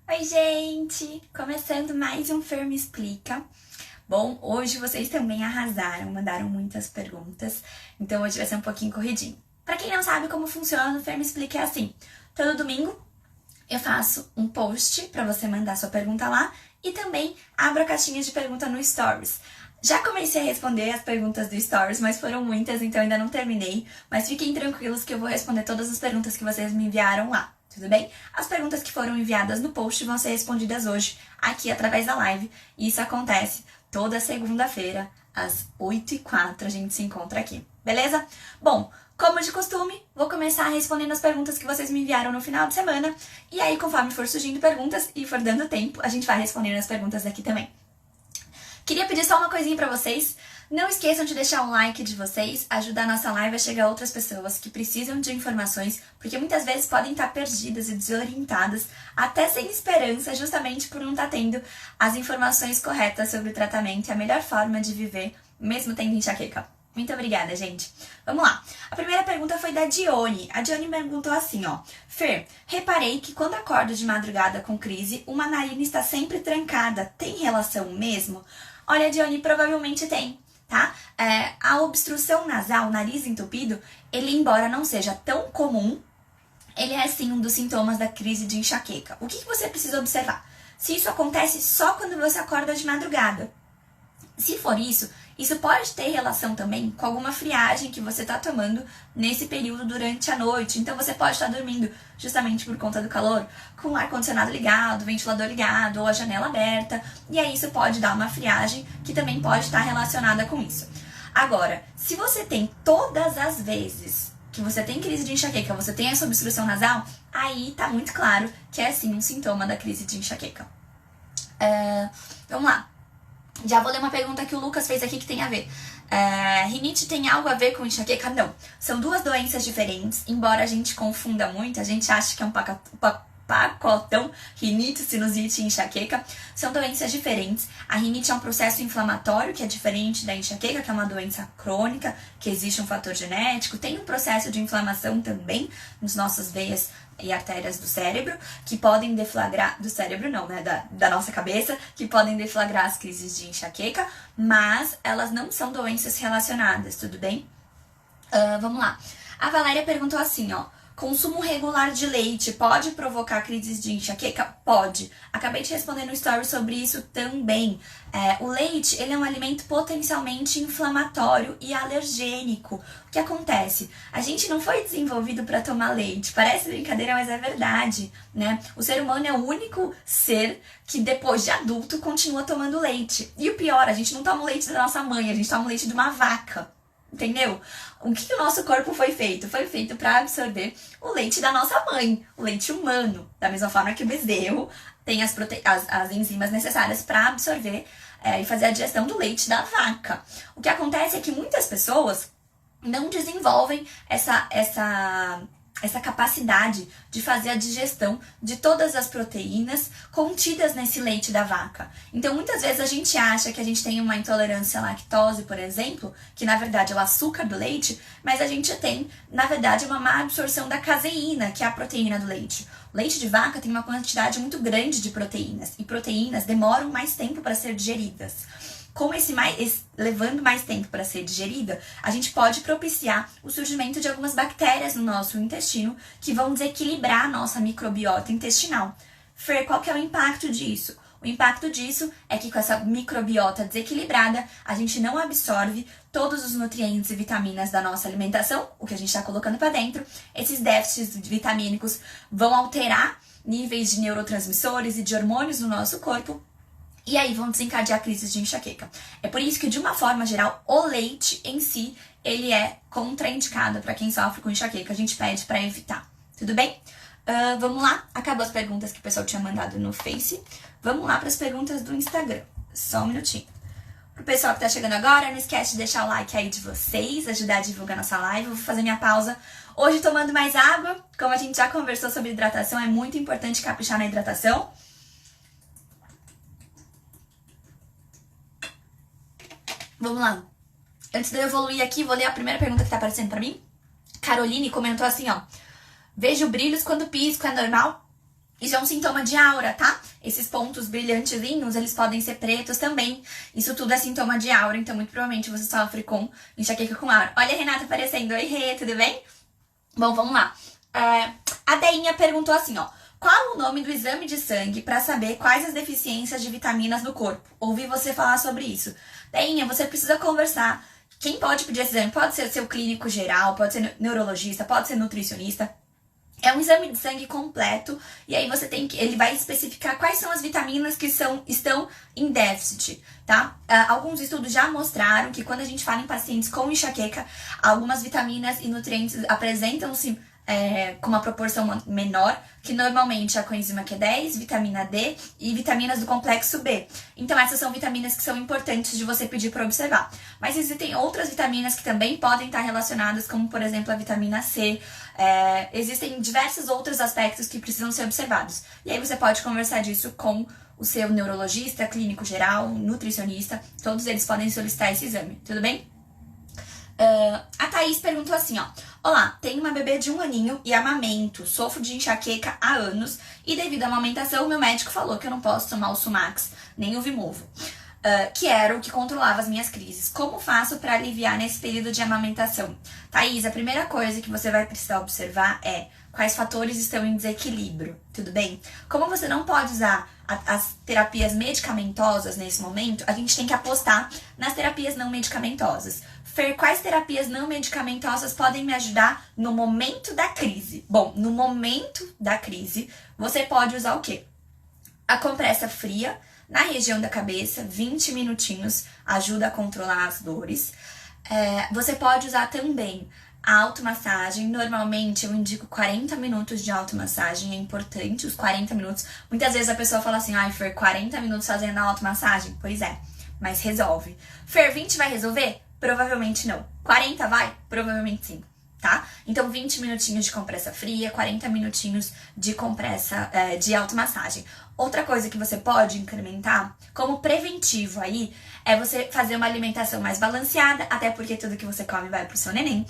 Oi, gente! Começando mais um Fer Me Explica. Bom, hoje vocês também arrasaram, mandaram muitas perguntas, então hoje vai ser um pouquinho corridinho. Pra quem não sabe como funciona, o Fer Me Explica é assim: todo domingo eu faço um post pra você mandar sua pergunta lá e também abro a caixinha de pergunta no Stories. Já comecei a responder as perguntas do Stories, mas foram muitas, então ainda não terminei. Mas fiquem tranquilos que eu vou responder todas as perguntas que vocês me enviaram lá. Tudo bem? As perguntas que foram enviadas no post vão ser respondidas hoje, aqui através da live. E isso acontece toda segunda-feira, às 8h04, a gente se encontra aqui. Beleza? Bom, como de costume, vou começar respondendo as perguntas que vocês me enviaram no final de semana. E aí, conforme for surgindo perguntas e for dando tempo, a gente vai respondendo as perguntas aqui também. Queria pedir só uma coisinha pra vocês. Não esqueçam de deixar o like de vocês, ajudar a nossa live a chegar a outras pessoas que precisam de informações, porque muitas vezes podem estar perdidas e desorientadas, até sem esperança, justamente por não estar tendo as informações corretas sobre o tratamento e a melhor forma de viver, mesmo tendo enxaqueca. Muito obrigada, gente. Vamos lá. A primeira pergunta foi da Dione. A Dione perguntou assim, ó. Fer, reparei que quando acordo de madrugada com crise, uma narina está sempre trancada. Tem relação mesmo? Olha, Dione, provavelmente tem, tá? A obstrução nasal, o nariz entupido, ele, embora não seja tão comum, ele é sim um dos sintomas da crise de enxaqueca. O que você precisa observar? Se isso acontece só quando você acorda de madrugada. Se for isso pode ter relação também com alguma friagem que você está tomando nesse período durante a noite. Então você pode estar dormindo justamente por conta do calor, com o ar-condicionado ligado, o ventilador ligado ou a janela aberta. E aí isso pode dar uma friagem que também pode estar relacionada com isso. Agora, se você tem todas as vezes que você tem crise de enxaqueca, você tem essa obstrução nasal, aí tá muito claro que é sim um sintoma da crise de enxaqueca. Vamos lá. Já vou ler uma pergunta que o Lucas fez aqui que tem a ver. Rinite tem algo a ver com enxaqueca? Não. São duas doenças diferentes. Embora a gente confunda muito, a gente acha que é um pacotão, rinite, sinusite e enxaqueca. São doenças diferentes. A rinite é um processo inflamatório que é diferente da enxaqueca, que é uma doença crônica, que existe um fator genético. Tem um processo de inflamação também nas nossas veias e artérias do cérebro, que podem deflagrar, do cérebro não, né, da nossa cabeça, que podem deflagrar as crises de enxaqueca, mas elas não são doenças relacionadas, tudo bem? Vamos lá. A Valéria perguntou assim, ó. Consumo regular de leite pode provocar crises de enxaqueca? Pode. Acabei de responder no story sobre isso também. O leite, ele é um alimento potencialmente inflamatório e alergênico. O que acontece? A gente não foi desenvolvido para tomar leite. Parece brincadeira, mas é verdade, né? O ser humano é o único ser que depois de adulto continua tomando leite. E o pior, a gente não toma o leite da nossa mãe, a gente toma o leite de uma vaca. Entendeu? O que o nosso corpo foi feito? Foi feito para absorver o leite da nossa mãe, o leite humano. Da mesma forma que o bezerro tem as enzimas necessárias para absorver e fazer a digestão do leite da vaca. O que acontece é que muitas pessoas não desenvolvem essa capacidade de fazer a digestão de todas as proteínas contidas nesse leite da vaca. Então, muitas vezes a gente acha que a gente tem uma intolerância à lactose, por exemplo, que na verdade é o açúcar do leite, mas a gente tem, na verdade, uma má absorção da caseína, que é a proteína do leite. O leite de vaca tem uma quantidade muito grande de proteínas, e proteínas demoram mais tempo para ser digeridas. Com levando mais tempo para ser digerida, a gente pode propiciar o surgimento de algumas bactérias no nosso intestino que vão desequilibrar a nossa microbiota intestinal. Fer, qual que é o impacto disso? O impacto disso é que com essa microbiota desequilibrada, a gente não absorve todos os nutrientes e vitaminas da nossa alimentação, o que a gente está colocando para dentro. Esses déficits vitamínicos vão alterar níveis de neurotransmissores e de hormônios no nosso corpo, e aí vão desencadear crises de enxaqueca. É por isso que, de uma forma geral, o leite em si, ele é contraindicado para quem sofre com enxaqueca. A gente pede para evitar. Tudo bem? Vamos lá. Acabou as perguntas que o pessoal tinha mandado no Face. Vamos lá para as perguntas do Instagram. Só um minutinho. Pro pessoal que tá chegando agora, não esquece de deixar o like aí de vocês, ajudar a divulgar nossa live. Eu vou fazer minha pausa hoje tomando mais água. Como a gente já conversou sobre hidratação, é muito importante caprichar na hidratação. Vamos lá. Antes de eu evoluir aqui, vou ler a primeira pergunta que tá aparecendo pra mim. Caroline comentou assim, ó. Vejo brilhos quando pisco, é normal? Isso é um sintoma de aura, tá? Esses pontos brilhantezinhos, eles podem ser pretos também. Isso tudo é sintoma de aura, então muito provavelmente você sofre com enxaqueca com aura. Olha a Renata aparecendo. Oi, Rê, tudo bem? Bom, vamos lá. A Deinha perguntou assim, ó. Qual o nome do exame de sangue para saber quais as deficiências de vitaminas no corpo? Ouvi você falar sobre isso. Deinha, você precisa conversar. Quem pode pedir esse exame? Pode ser seu clínico geral, pode ser neurologista, pode ser nutricionista. É um exame de sangue completo e aí ele vai especificar quais são as vitaminas que estão em déficit, tá? Alguns estudos já mostraram que quando a gente fala em pacientes com enxaqueca, algumas vitaminas e nutrientes apresentam-se com uma proporção menor, que normalmente é a coenzima Q10, vitamina D e vitaminas do complexo B. Então essas são vitaminas que são importantes de você pedir para observar. Mas existem outras vitaminas que também podem estar relacionadas, como por exemplo a vitamina C. Existem diversos outros aspectos que precisam ser observados. E aí você pode conversar disso com o seu neurologista, clínico geral, nutricionista. Todos eles podem solicitar esse exame, tudo bem? A Thaís perguntou assim, ó. Olá, tenho uma bebê de 1 aninho e amamento. Sofro de enxaqueca há anos e devido à amamentação, meu médico falou que eu não posso tomar o Sumax, nem o Vimovo, que era o que controlava as minhas crises. Como faço para aliviar nesse período de amamentação? Thaís, a primeira coisa que você vai precisar observar é quais fatores estão em desequilíbrio, tudo bem? Como você não pode usar as terapias medicamentosas nesse momento, a gente tem que apostar nas terapias não medicamentosas. Fer, quais terapias não medicamentosas podem me ajudar no momento da crise? Bom, no momento da crise, você pode usar o quê? A compressa fria na região da cabeça, 20 minutinhos, ajuda a controlar as dores. Você pode usar também a automassagem. Normalmente eu indico 40 minutos de automassagem, é importante os 40 minutos. Muitas vezes a pessoa fala assim, ai Fer, 40 minutos fazendo a automassagem? Pois é, mas resolve. Fer, 20 vai resolver? Provavelmente não. 40 vai? Provavelmente sim, tá? Então 20 minutinhos de compressa fria, 40 minutinhos de compressa de automassagem. Outra coisa que você pode incrementar como preventivo aí é você fazer uma alimentação mais balanceada, até porque tudo que você come vai pro seu neném.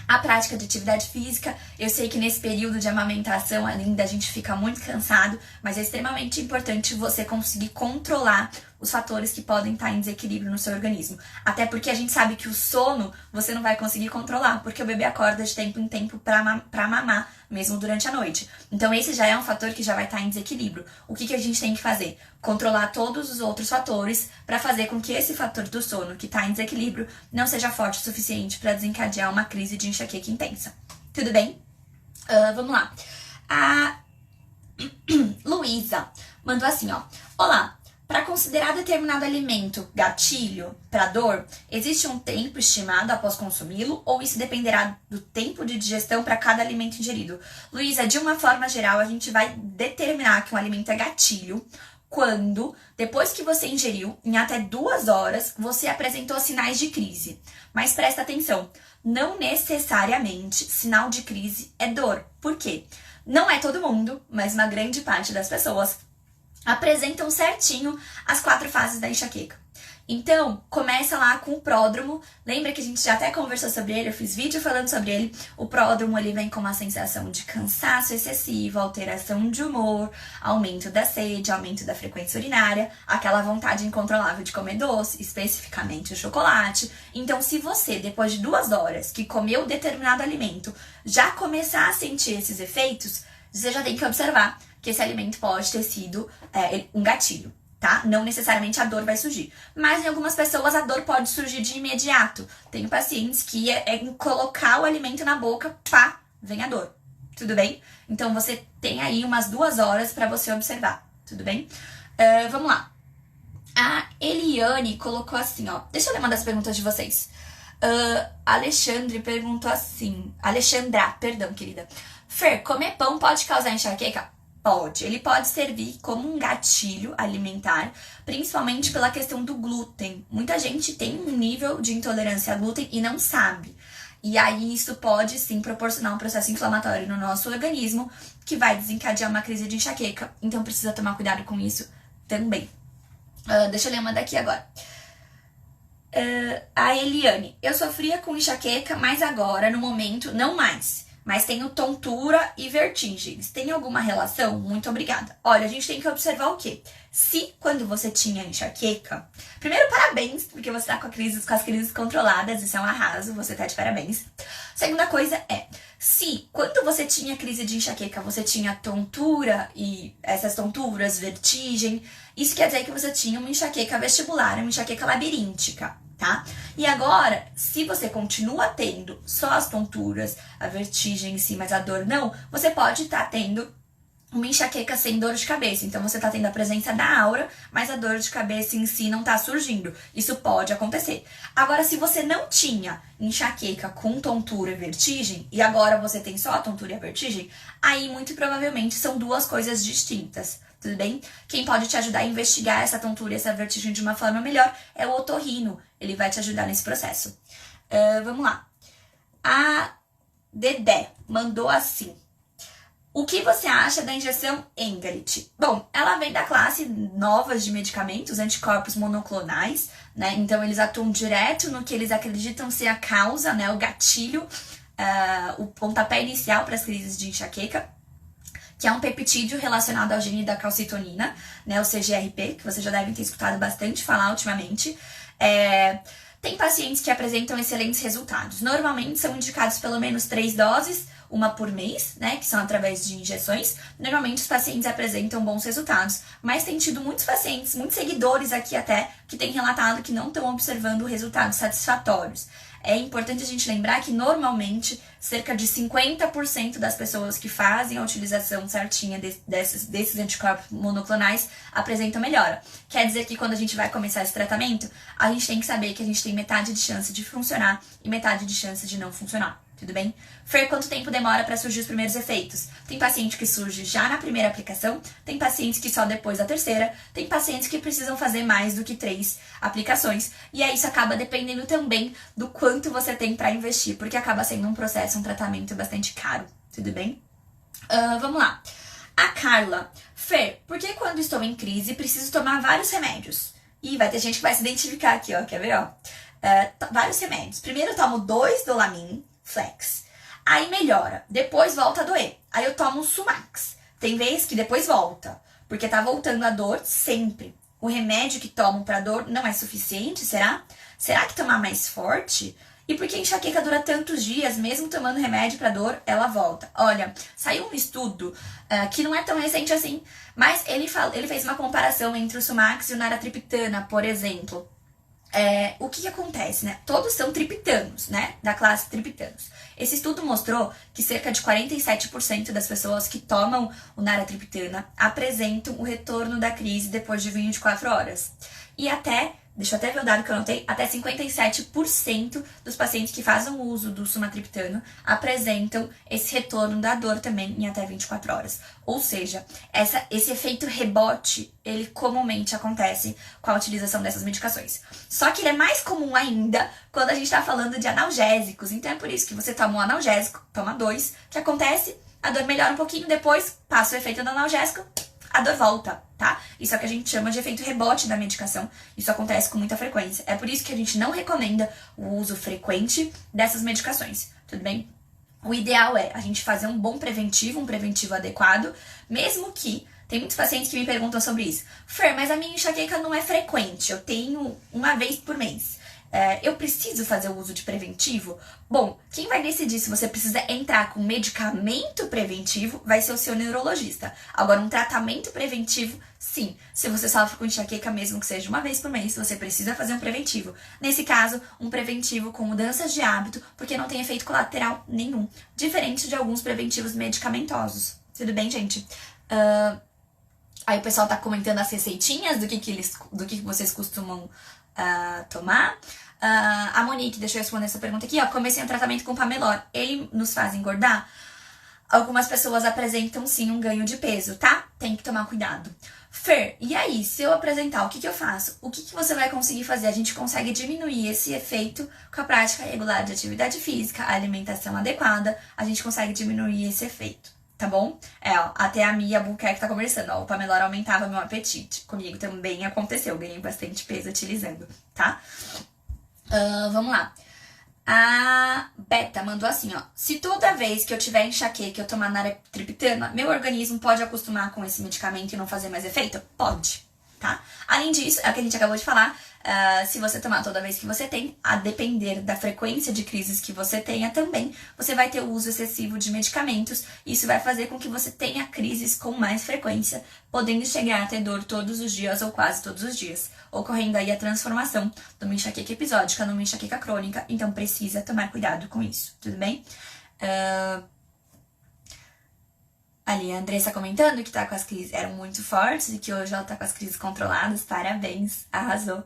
A prática de atividade física, eu sei que nesse período de amamentação ainda a gente fica muito cansado, mas é extremamente importante você conseguir controlar os fatores que podem estar em desequilíbrio no seu organismo. Até porque a gente sabe que o sono você não vai conseguir controlar, porque o bebê acorda de tempo em tempo pra mamar, mesmo durante a noite. Então esse já é um fator que já vai estar em desequilíbrio. O que a gente tem que fazer? Controlar todos os outros fatores para fazer com que esse fator do sono que está em desequilíbrio não seja forte o suficiente para desencadear uma crise de enxaqueca intensa. Tudo bem? Vamos lá. A Luísa mandou assim, ó. Olá, para considerar determinado alimento gatilho para dor, existe um tempo estimado após consumi-lo ou isso dependerá do tempo de digestão para cada alimento ingerido? Luísa, de uma forma geral, a gente vai determinar que um alimento é gatilho quando, depois que você ingeriu, em até 2 horas, você apresentou sinais de crise. Mas presta atenção, não necessariamente sinal de crise é dor. Por quê? Não é todo mundo, mas uma grande parte das pessoas apresentam certinho as 4 fases da enxaqueca. Então, começa lá com o pródromo. Lembra que a gente já até conversou sobre ele, eu fiz vídeo falando sobre ele. O pródromo, ele vem com uma sensação de cansaço excessivo, alteração de humor, aumento da sede, aumento da frequência urinária, aquela vontade incontrolável de comer doce, especificamente o chocolate. Então, se você, depois de 2 horas que comeu determinado alimento, já começar a sentir esses efeitos, você já tem que observar que esse alimento pode ter sido um gatilho, tá? Não necessariamente a dor vai surgir. Mas em algumas pessoas a dor pode surgir de imediato. Tenho pacientes que em colocar o alimento na boca, pá, vem a dor. Tudo bem? Então você tem aí umas 2 horas para você observar. Tudo bem? Vamos lá. A Eliane colocou assim, ó. Deixa eu ler uma das perguntas de vocês. Alexandre perguntou assim. Alexandra, perdão, querida. Fer, comer pão pode causar enxaqueca? Pode. Ele pode servir como um gatilho alimentar, principalmente pela questão do glúten. Muita gente tem um nível de intolerância a glúten e não sabe. E aí isso pode sim proporcionar um processo inflamatório no nosso organismo que vai desencadear uma crise de enxaqueca. Então precisa tomar cuidado com isso também. Deixa eu ler uma daqui agora. A Eliane. Eu sofria com enxaqueca, mas agora, no momento, não mais. mas tenho tontura e vertigens. Tem alguma relação? Muito obrigada. Olha, a gente tem que observar o quê? Se quando você tinha enxaqueca... Primeiro, parabéns, porque você tá com as crises controladas, isso é um arraso, você tá de parabéns. Segunda coisa é, se quando você tinha crise de enxaqueca, você tinha tontura e essas tonturas, vertigem, isso quer dizer que você tinha uma enxaqueca vestibular, uma enxaqueca labiríntica, tá? E agora, se você continua tendo só as tonturas, a vertigem em si, mas a dor não, você pode estar tendo uma enxaqueca sem dor de cabeça. Então você tá tendo a presença da aura, mas a dor de cabeça em si não tá surgindo. Isso pode acontecer. Agora, se você não tinha enxaqueca com tontura e vertigem, e agora você tem só a tontura e a vertigem, aí muito provavelmente são duas coisas distintas. Tudo bem? Quem pode te ajudar a investigar essa tontura e essa vertigem de uma forma melhor é o otorrino. Ele vai te ajudar nesse processo. Vamos lá. A Dedé mandou assim. O que você acha da injeção Engerix? Bom, ela vem da classe nova de medicamentos, anticorpos monoclonais, né? Então, eles atuam direto no que eles acreditam ser a causa, né? O gatilho, o pontapé inicial para as crises de enxaqueca, que é um peptídeo relacionado ao gene da calcitonina, né? O CGRP, que vocês já devem ter escutado bastante falar ultimamente. Tem pacientes que apresentam excelentes resultados. Normalmente são indicados pelo menos 3 doses, uma por mês, né, que são através de injeções. Normalmente os pacientes apresentam bons resultados, mas tem tido muitos pacientes, muitos seguidores aqui até, que têm relatado que não estão observando resultados satisfatórios. É importante a gente lembrar que normalmente cerca de 50% das pessoas que fazem a utilização certinha desses anticorpos monoclonais apresentam melhora. Quer dizer que quando a gente vai começar esse tratamento, a gente tem que saber que a gente tem metade de chance de funcionar e metade de chance de não funcionar. Tudo bem? Fer, quanto tempo demora para surgir os primeiros efeitos? Tem paciente que surge já na primeira aplicação, tem pacientes que só depois da terceira, tem pacientes que precisam fazer mais do que 3 aplicações. E aí isso acaba dependendo também do quanto você tem para investir, porque acaba sendo um processo, um tratamento bastante caro. Tudo bem? Vamos lá. A Carla. Fer, por que quando estou em crise preciso tomar vários remédios? E vai ter gente que vai se identificar aqui, ó. Quer ver, ó? Vários remédios. Primeiro eu tomo 2 Dolamin Flex. Aí melhora. Depois volta a doer. Aí eu tomo Sumax. Tem vez que depois volta. Porque tá voltando a dor sempre. O remédio que tomo pra dor não é suficiente, será? Será que tomar mais forte? E por que a enxaqueca dura tantos dias, mesmo tomando remédio pra dor, ela volta? Olha, saiu um estudo que não é tão recente assim, mas ele fez uma comparação entre o Sumax e o Naratriptana, por exemplo. O que acontece, né? Todos são triptanos, né? Da classe triptanos. Esse estudo mostrou que cerca de 47% das pessoas que tomam o naratriptana apresentam o retorno da crise depois de 24 horas. E deixa eu até ver o dado que eu anotei, até 57% dos pacientes que fazem o uso do sumatriptano apresentam esse retorno da dor também em até 24 horas. Ou seja, esse efeito rebote, ele comumente acontece com a utilização dessas medicações. Só que ele é mais comum ainda quando a gente está falando de analgésicos. Então é por isso que você toma um analgésico, toma 2, o que acontece? A dor melhora um pouquinho, depois passa o efeito do analgésico, a dor volta, tá? Isso é o que a gente chama de efeito rebote da medicação. Isso acontece com muita frequência. É por isso que a gente não recomenda o uso frequente dessas medicações, tudo bem? O ideal é a gente fazer um bom preventivo, um preventivo adequado, mesmo que tem muitos pacientes que me perguntam sobre isso. Fer, mas a minha enxaqueca não é frequente, eu tenho uma vez por mês. Eu preciso fazer o uso de preventivo? Bom, quem vai decidir se você precisa entrar com medicamento preventivo vai ser o seu neurologista. Agora, um tratamento preventivo, sim. Se você sofre com enxaqueca, mesmo que seja uma vez por mês, você precisa fazer um preventivo. Nesse caso, um preventivo com mudanças de hábito, porque não tem efeito colateral nenhum. Diferente de alguns preventivos medicamentosos. Tudo bem, gente? Aí o pessoal tá comentando as receitinhas do que vocês costumam tomar. A Monique, deixa eu responder essa pergunta aqui, ó. Comecei um tratamento com Pamelor. Ele nos faz engordar? Algumas pessoas apresentam sim um ganho de peso, tá? Tem que tomar cuidado. Fer, e aí, se eu apresentar, o que eu faço? O que você vai conseguir fazer? A gente consegue diminuir esse efeito com a prática regular de atividade física, a alimentação adequada, a gente consegue diminuir esse efeito. Tá bom? Ó, até a Mia Buquerque tá conversando, ó, o Pamelor aumentava meu apetite. Comigo também aconteceu, ganhei bastante peso utilizando, tá? Vamos lá. A Beta mandou assim, ó. Se toda vez que eu tiver enxaqueca eu tomar naratriptana, meu organismo pode acostumar com esse medicamento e não fazer mais efeito? Pode, tá? Além disso, é o que a gente acabou de falar, se você tomar toda vez que você tem, a depender da frequência de crises que você tenha também, você vai ter o uso excessivo de medicamentos. Isso vai fazer com que você tenha crises com mais frequência, podendo chegar a ter dor todos os dias ou quase todos os dias, ocorrendo aí a transformação de uma enxaqueca episódica numa enxaqueca crônica. Então precisa tomar cuidado com isso, tudo bem? Ali a Andressa comentando que tá com as crises eram muito fortes e que hoje ela tá com as crises controladas. Parabéns, arrasou.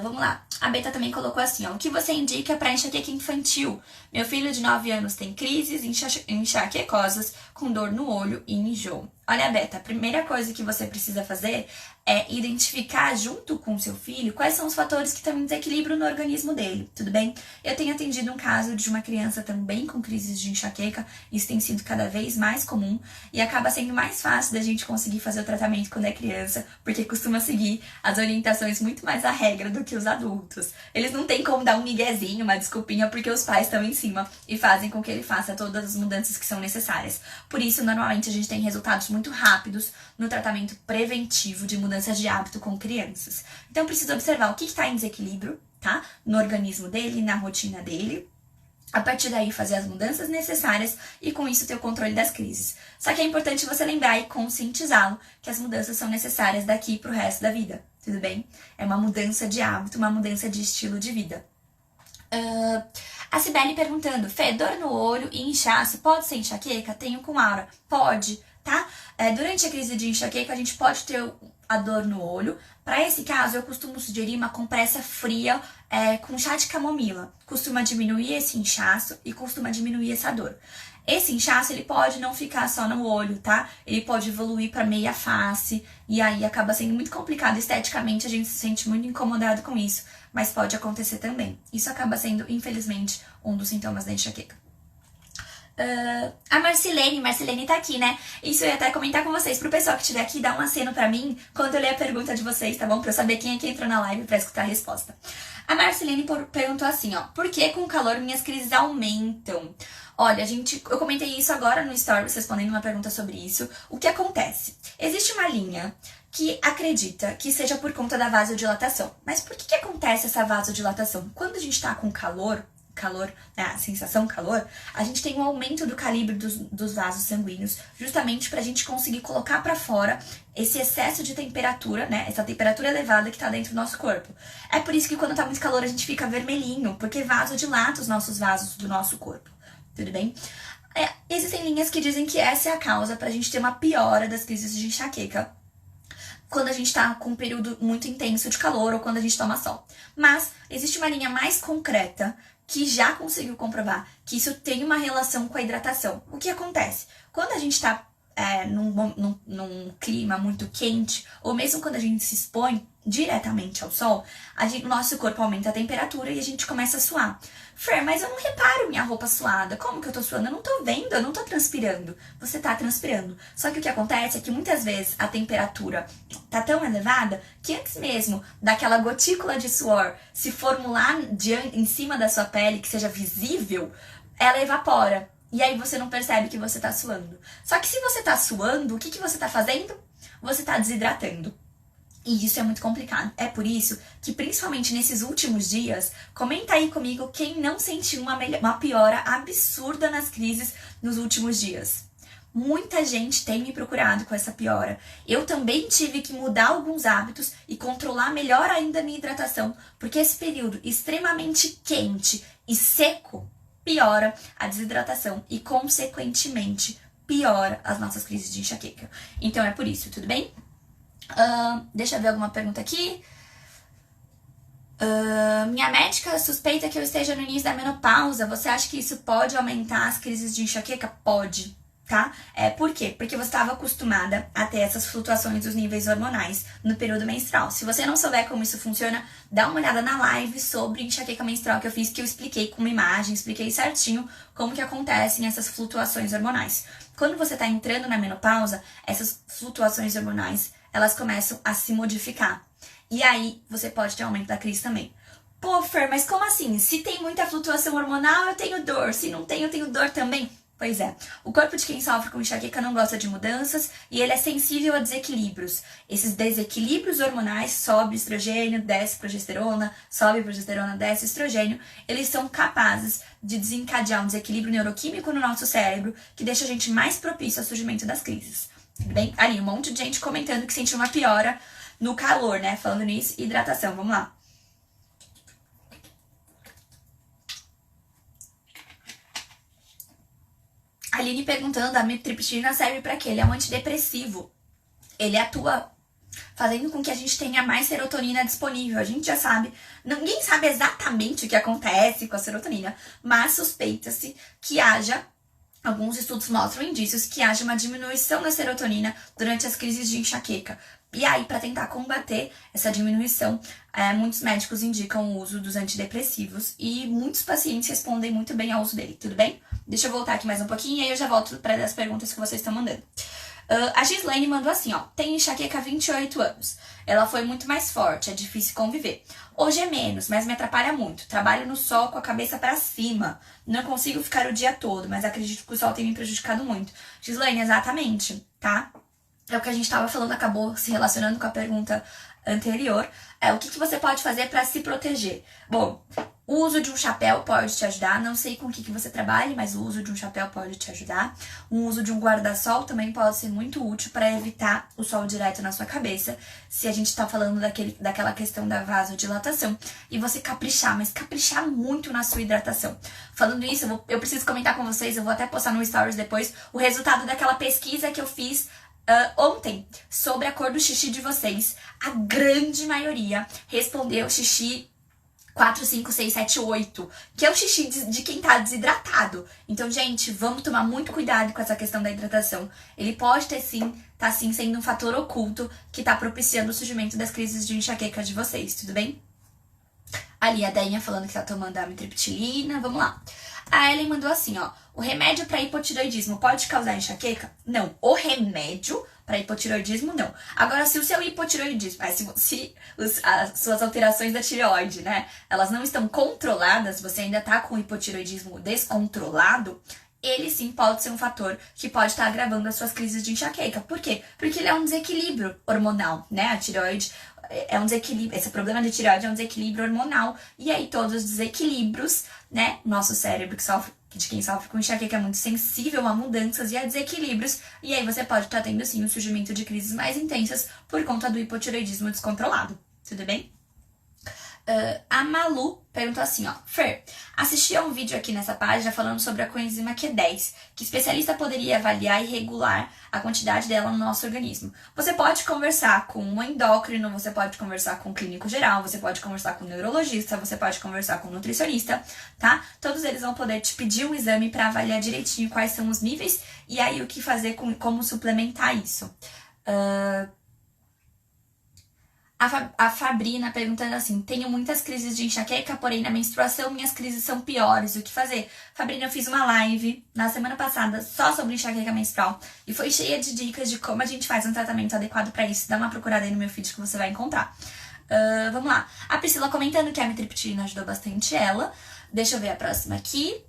Vamos lá. A Beta também colocou assim, ó. O que você indica para enxaqueca infantil? Meu filho de 9 anos tem crises enxaquecosas com dor no olho e enjoo. Olha, Beta, a primeira coisa que você precisa fazer é identificar junto com o seu filho quais são os fatores que estão em desequilíbrio no organismo dele, tudo bem? Eu tenho atendido um caso de uma criança também com crises de enxaqueca, isso tem sido cada vez mais comum e acaba sendo mais fácil da gente conseguir fazer o tratamento quando é criança, porque costuma seguir as orientações muito mais à regra do que os adultos. Eles não têm como dar um miguezinho, uma desculpinha, porque os pais estão em cima e fazem com que ele faça todas as mudanças que são necessárias. Por isso, normalmente, a gente tem resultados muito rápidos no tratamento preventivo de mudanças de hábito com crianças. Então, precisa observar o que está em desequilíbrio, tá? No organismo dele, na rotina dele. A partir daí, fazer as mudanças necessárias e, com isso, ter o controle das crises. Só que é importante você lembrar e conscientizá-lo que as mudanças são necessárias daqui pro resto da vida, tudo bem? É uma mudança de hábito, uma mudança de estilo de vida. A Cibele perguntando, Fê, dor no olho e inchaço, pode ser enxaqueca? Tenho com aura. Pode, tá? Durante a crise de enxaqueca, a gente pode ter a dor no olho. Para esse caso, eu costumo sugerir uma compressa fria com chá de camomila. Costuma diminuir esse inchaço e costuma diminuir essa dor. Esse inchaço, ele pode não ficar só no olho, tá? Ele pode evoluir para meia face e aí acaba sendo muito complicado esteticamente, a gente se sente muito incomodado com isso, mas pode acontecer também. Isso acaba sendo, infelizmente, um dos sintomas da enxaqueca. A Marcilene tá aqui, né? Isso eu ia até comentar com vocês. Pro pessoal que estiver aqui, dá um aceno pra mim quando eu ler a pergunta de vocês, tá bom? Pra eu saber quem é que entrou na live pra escutar a resposta. A Marcilene perguntou assim, ó. Por que com o calor minhas crises aumentam? Olha, eu comentei isso agora no Stories, respondendo uma pergunta sobre isso. O que acontece? Existe uma linha que acredita que seja por conta da vasodilatação. Mas por que acontece essa vasodilatação? Quando a gente tá com calor, né, a sensação calor, a gente tem um aumento do calibre dos vasos sanguíneos, justamente para a gente conseguir colocar para fora esse excesso de temperatura, né, essa temperatura elevada que está dentro do nosso corpo. É por isso que quando tá muito calor a gente fica vermelhinho, porque vasodilata os nossos vasos do nosso corpo, tudo bem? Existem linhas que dizem que essa é a causa para a gente ter uma piora das crises de enxaqueca quando a gente tá com um período muito intenso de calor ou quando a gente toma sol. Mas existe uma linha mais concreta que já conseguiu comprovar que isso tem uma relação com a hidratação. O que acontece? Quando a gente tá num clima muito quente, ou mesmo quando a gente se expõe diretamente ao sol, o nosso corpo aumenta a temperatura e a gente começa a suar. Fer, mas eu não reparo minha roupa suada. Como que eu tô suando? Eu não tô vendo, eu não tô transpirando. Você tá transpirando. Só que o que acontece é que muitas vezes a temperatura tá tão elevada que antes mesmo daquela gotícula de suor se formular em cima da sua pele, que seja visível, ela evapora. E aí você não percebe que você tá suando. Só que se você tá suando, o que você tá fazendo? Você tá desidratando. E isso é muito complicado. É por isso que, principalmente nesses últimos dias, comenta aí comigo quem não sentiu uma piora absurda nas crises nos últimos dias. Muita gente tem me procurado com essa piora. Eu também tive que mudar alguns hábitos e controlar melhor ainda a minha hidratação, porque esse período extremamente quente e seco piora a desidratação e, consequentemente, piora as nossas crises de enxaqueca. Então é por isso, tudo bem? Deixa eu ver alguma pergunta aqui. Minha médica suspeita que eu esteja no início da menopausa. Você acha que isso pode aumentar as crises de enxaqueca? Pode, tá? Por quê? Porque você estava acostumada a ter essas flutuações dos níveis hormonais no período menstrual. Se você não souber como isso funciona, dá uma olhada na live sobre enxaqueca menstrual que eu fiz, que eu expliquei com uma imagem, expliquei certinho como que acontecem essas flutuações hormonais. Quando você está entrando na menopausa, essas flutuações hormonais elas começam a se modificar. E aí, você pode ter aumento da crise também. Pô, Fer, mas como assim? Se tem muita flutuação hormonal, eu tenho dor. Se não tem, eu tenho dor também. Pois é, o corpo de quem sofre com enxaqueca não gosta de mudanças e ele é sensível a desequilíbrios. Esses desequilíbrios hormonais, sobe estrogênio, desce progesterona, sobe progesterona, desce estrogênio, eles são capazes de desencadear um desequilíbrio neuroquímico no nosso cérebro que deixa a gente mais propício ao surgimento das crises. Bem, ali, um monte de gente comentando que sentiu uma piora no calor, né? Falando nisso, hidratação, vamos lá. Aline perguntando, a amitriptilina serve para quê? Ele é um antidepressivo. Ele atua fazendo com que a gente tenha mais serotonina disponível. A gente já sabe, ninguém sabe exatamente o que acontece com a serotonina, mas suspeita-se que haja, alguns estudos mostram indícios que haja uma diminuição da serotonina durante as crises de enxaqueca. E aí, para tentar combater essa diminuição, muitos médicos indicam o uso dos antidepressivos e muitos pacientes respondem muito bem ao uso dele, tudo bem? Deixa eu voltar aqui mais um pouquinho e aí eu já volto para as perguntas que vocês estão mandando. A Gislaine mandou assim, ó, tem enxaqueca há 28 anos. Ela foi muito mais forte, é difícil conviver. Hoje é menos, mas me atrapalha muito. Trabalho no sol com a cabeça para cima. Não consigo ficar o dia todo, mas acredito que o sol tem me prejudicado muito. Gislaine, exatamente, tá? É o que a gente estava falando, acabou se relacionando com a pergunta anterior. O que você pode fazer para se proteger? Bom, o uso de um chapéu pode te ajudar. Não sei com o que você trabalha, mas o uso de um chapéu pode te ajudar. O uso de um guarda-sol também pode ser muito útil para evitar o sol direto na sua cabeça. Se a gente está falando daquela questão da vasodilatação. E você caprichar, mas caprichar muito na sua hidratação. Falando isso, eu preciso comentar com vocês, eu vou até postar no Stories depois, o resultado daquela pesquisa que eu fiz ontem, sobre a cor do xixi de vocês. A grande maioria respondeu xixi 4, 5, 6, 7, 8, que é o xixi de quem tá desidratado. Então, gente, vamos tomar muito cuidado com essa questão da hidratação. Ele pode ter sim, tá sim sendo um fator oculto que tá propiciando o surgimento das crises de enxaqueca de vocês, tudo bem? Ali a Dainha falando que tá tomando a amitriptilina, vamos lá. A Ellen mandou assim, ó, o remédio para hipotiroidismo pode causar enxaqueca? Não, o remédio para hipotiroidismo não. Agora, se o seu hipotiroidismo, as suas alterações da tireoide, né, elas não estão controladas, você ainda tá com o hipotiroidismo descontrolado, ele sim pode ser um fator que pode estar agravando as suas crises de enxaqueca. Por quê? Porque ele é um desequilíbrio hormonal, né? A tireoide é um desequilíbrio, esse problema de tireoide é um desequilíbrio hormonal. E aí todos os desequilíbrios, né? Nosso cérebro de quem sofre com enxaqueca é muito sensível a mudanças e a desequilíbrios. E aí você pode estar tendo sim o surgimento de crises mais intensas por conta do hipotireoidismo descontrolado. Tudo bem? A Malu perguntou assim, ó, Fer, assisti a um vídeo aqui nessa página falando sobre a coenzima Q10, que especialista poderia avaliar e regular a quantidade dela no nosso organismo. Você pode conversar com um endócrino, você pode conversar com um clínico geral, você pode conversar com um neurologista, você pode conversar com um nutricionista, tá? Todos eles vão poder te pedir um exame para avaliar direitinho quais são os níveis e aí o que fazer, como suplementar isso. A Fabrina perguntando assim, tenho muitas crises de enxaqueca, porém na menstruação minhas crises são piores, o que fazer? Fabrina, eu fiz uma live na semana passada só sobre enxaqueca menstrual e foi cheia de dicas de como a gente faz um tratamento adequado para isso. Dá uma procurada aí no meu feed que você vai encontrar. Vamos lá. A Priscila comentando que a amitriptilina ajudou bastante ela. Deixa eu ver a próxima aqui.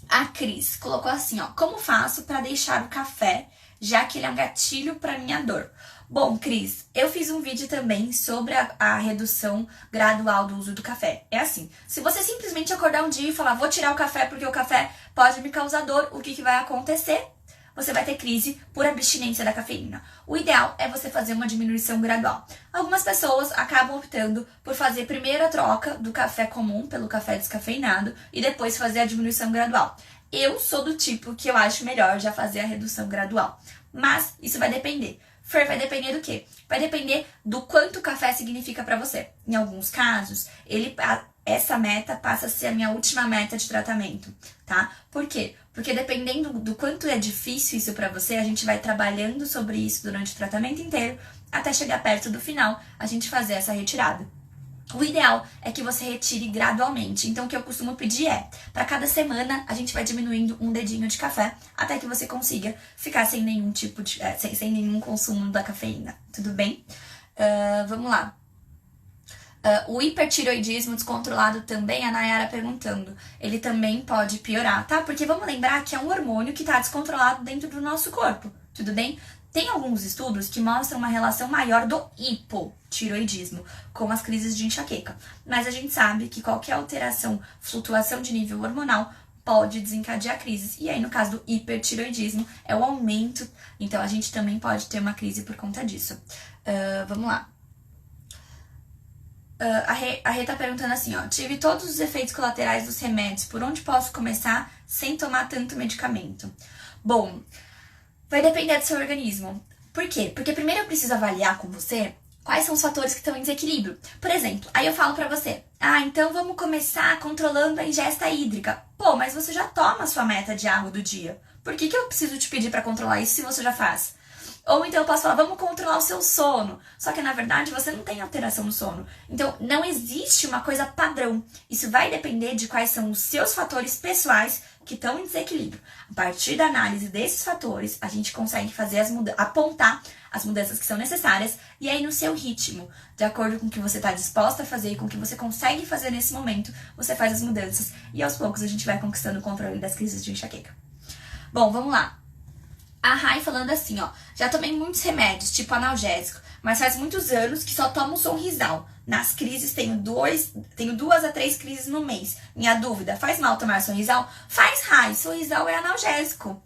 A Cris colocou assim, ó, como faço para deixar o café, já que ele é um gatilho para minha dor? Bom, Cris, eu fiz um vídeo também sobre a redução gradual do uso do café. É assim, se você simplesmente acordar um dia e falar, vou tirar o café porque o café pode me causar dor, o que vai acontecer? Você vai ter crise por abstinência da cafeína. O ideal é você fazer uma diminuição gradual. Algumas pessoas acabam optando por fazer primeiro a troca do café comum pelo café descafeinado e depois fazer a diminuição gradual. Eu sou do tipo que eu acho melhor já fazer a redução gradual. Mas isso vai depender. Fer, vai depender do quê? Vai depender do quanto o café significa pra você. Em alguns casos, essa meta passa a ser a minha última meta de tratamento, tá? Por quê? Porque dependendo do quanto é difícil isso pra você, a gente vai trabalhando sobre isso durante o tratamento inteiro, até chegar perto do final, a gente fazer essa retirada. O ideal é que você retire gradualmente. Então, o que eu costumo pedir é, para cada semana, a gente vai diminuindo um dedinho de café, até que você consiga ficar sem nenhum tipo de, sem nenhum consumo da cafeína. Tudo bem? Vamos lá. O hipertireoidismo descontrolado também, a Nayara perguntando, ele também pode piorar, tá? Porque vamos lembrar que é um hormônio que tá descontrolado dentro do nosso corpo, tudo bem? Tem alguns estudos que mostram uma relação maior do hipotireoidismo com as crises de enxaqueca, mas a gente sabe que qualquer alteração, flutuação de nível hormonal pode desencadear crises. E aí, no caso do hipertireoidismo, é o aumento, então a gente também pode ter uma crise por conta disso. Vamos lá. A Rê tá perguntando assim, ó. Tive todos os efeitos colaterais dos remédios, por onde posso começar sem tomar tanto medicamento? Bom, vai depender do seu organismo. Por quê? Porque primeiro eu preciso avaliar com você quais são os fatores que estão em desequilíbrio. Por exemplo, aí eu falo pra você, então vamos começar controlando a ingesta hídrica. Pô, mas você já toma a sua meta de água do dia. Por que eu preciso te pedir pra controlar isso se você já faz? Ou então eu posso falar, vamos controlar o seu sono. Só que na verdade você não tem alteração no sono. Então não existe uma coisa padrão. Isso vai depender de quais são os seus fatores pessoais que estão em desequilíbrio. A partir da análise desses fatores, a gente consegue fazer apontar as mudanças que são necessárias e aí no seu ritmo, de acordo com o que você está disposta a fazer e com o que você consegue fazer nesse momento, você faz as mudanças e aos poucos a gente vai conquistando o controle das crises de enxaqueca. Bom, vamos lá. A Rai falando assim, ó, já tomei muitos remédios, tipo analgésico, mas faz muitos anos que só tomo Sonrisal. Nas crises tenho 2 a 3 crises no mês. Minha dúvida, faz mal tomar Sonrisal? Faz, Rai, Sonrisal é analgésico.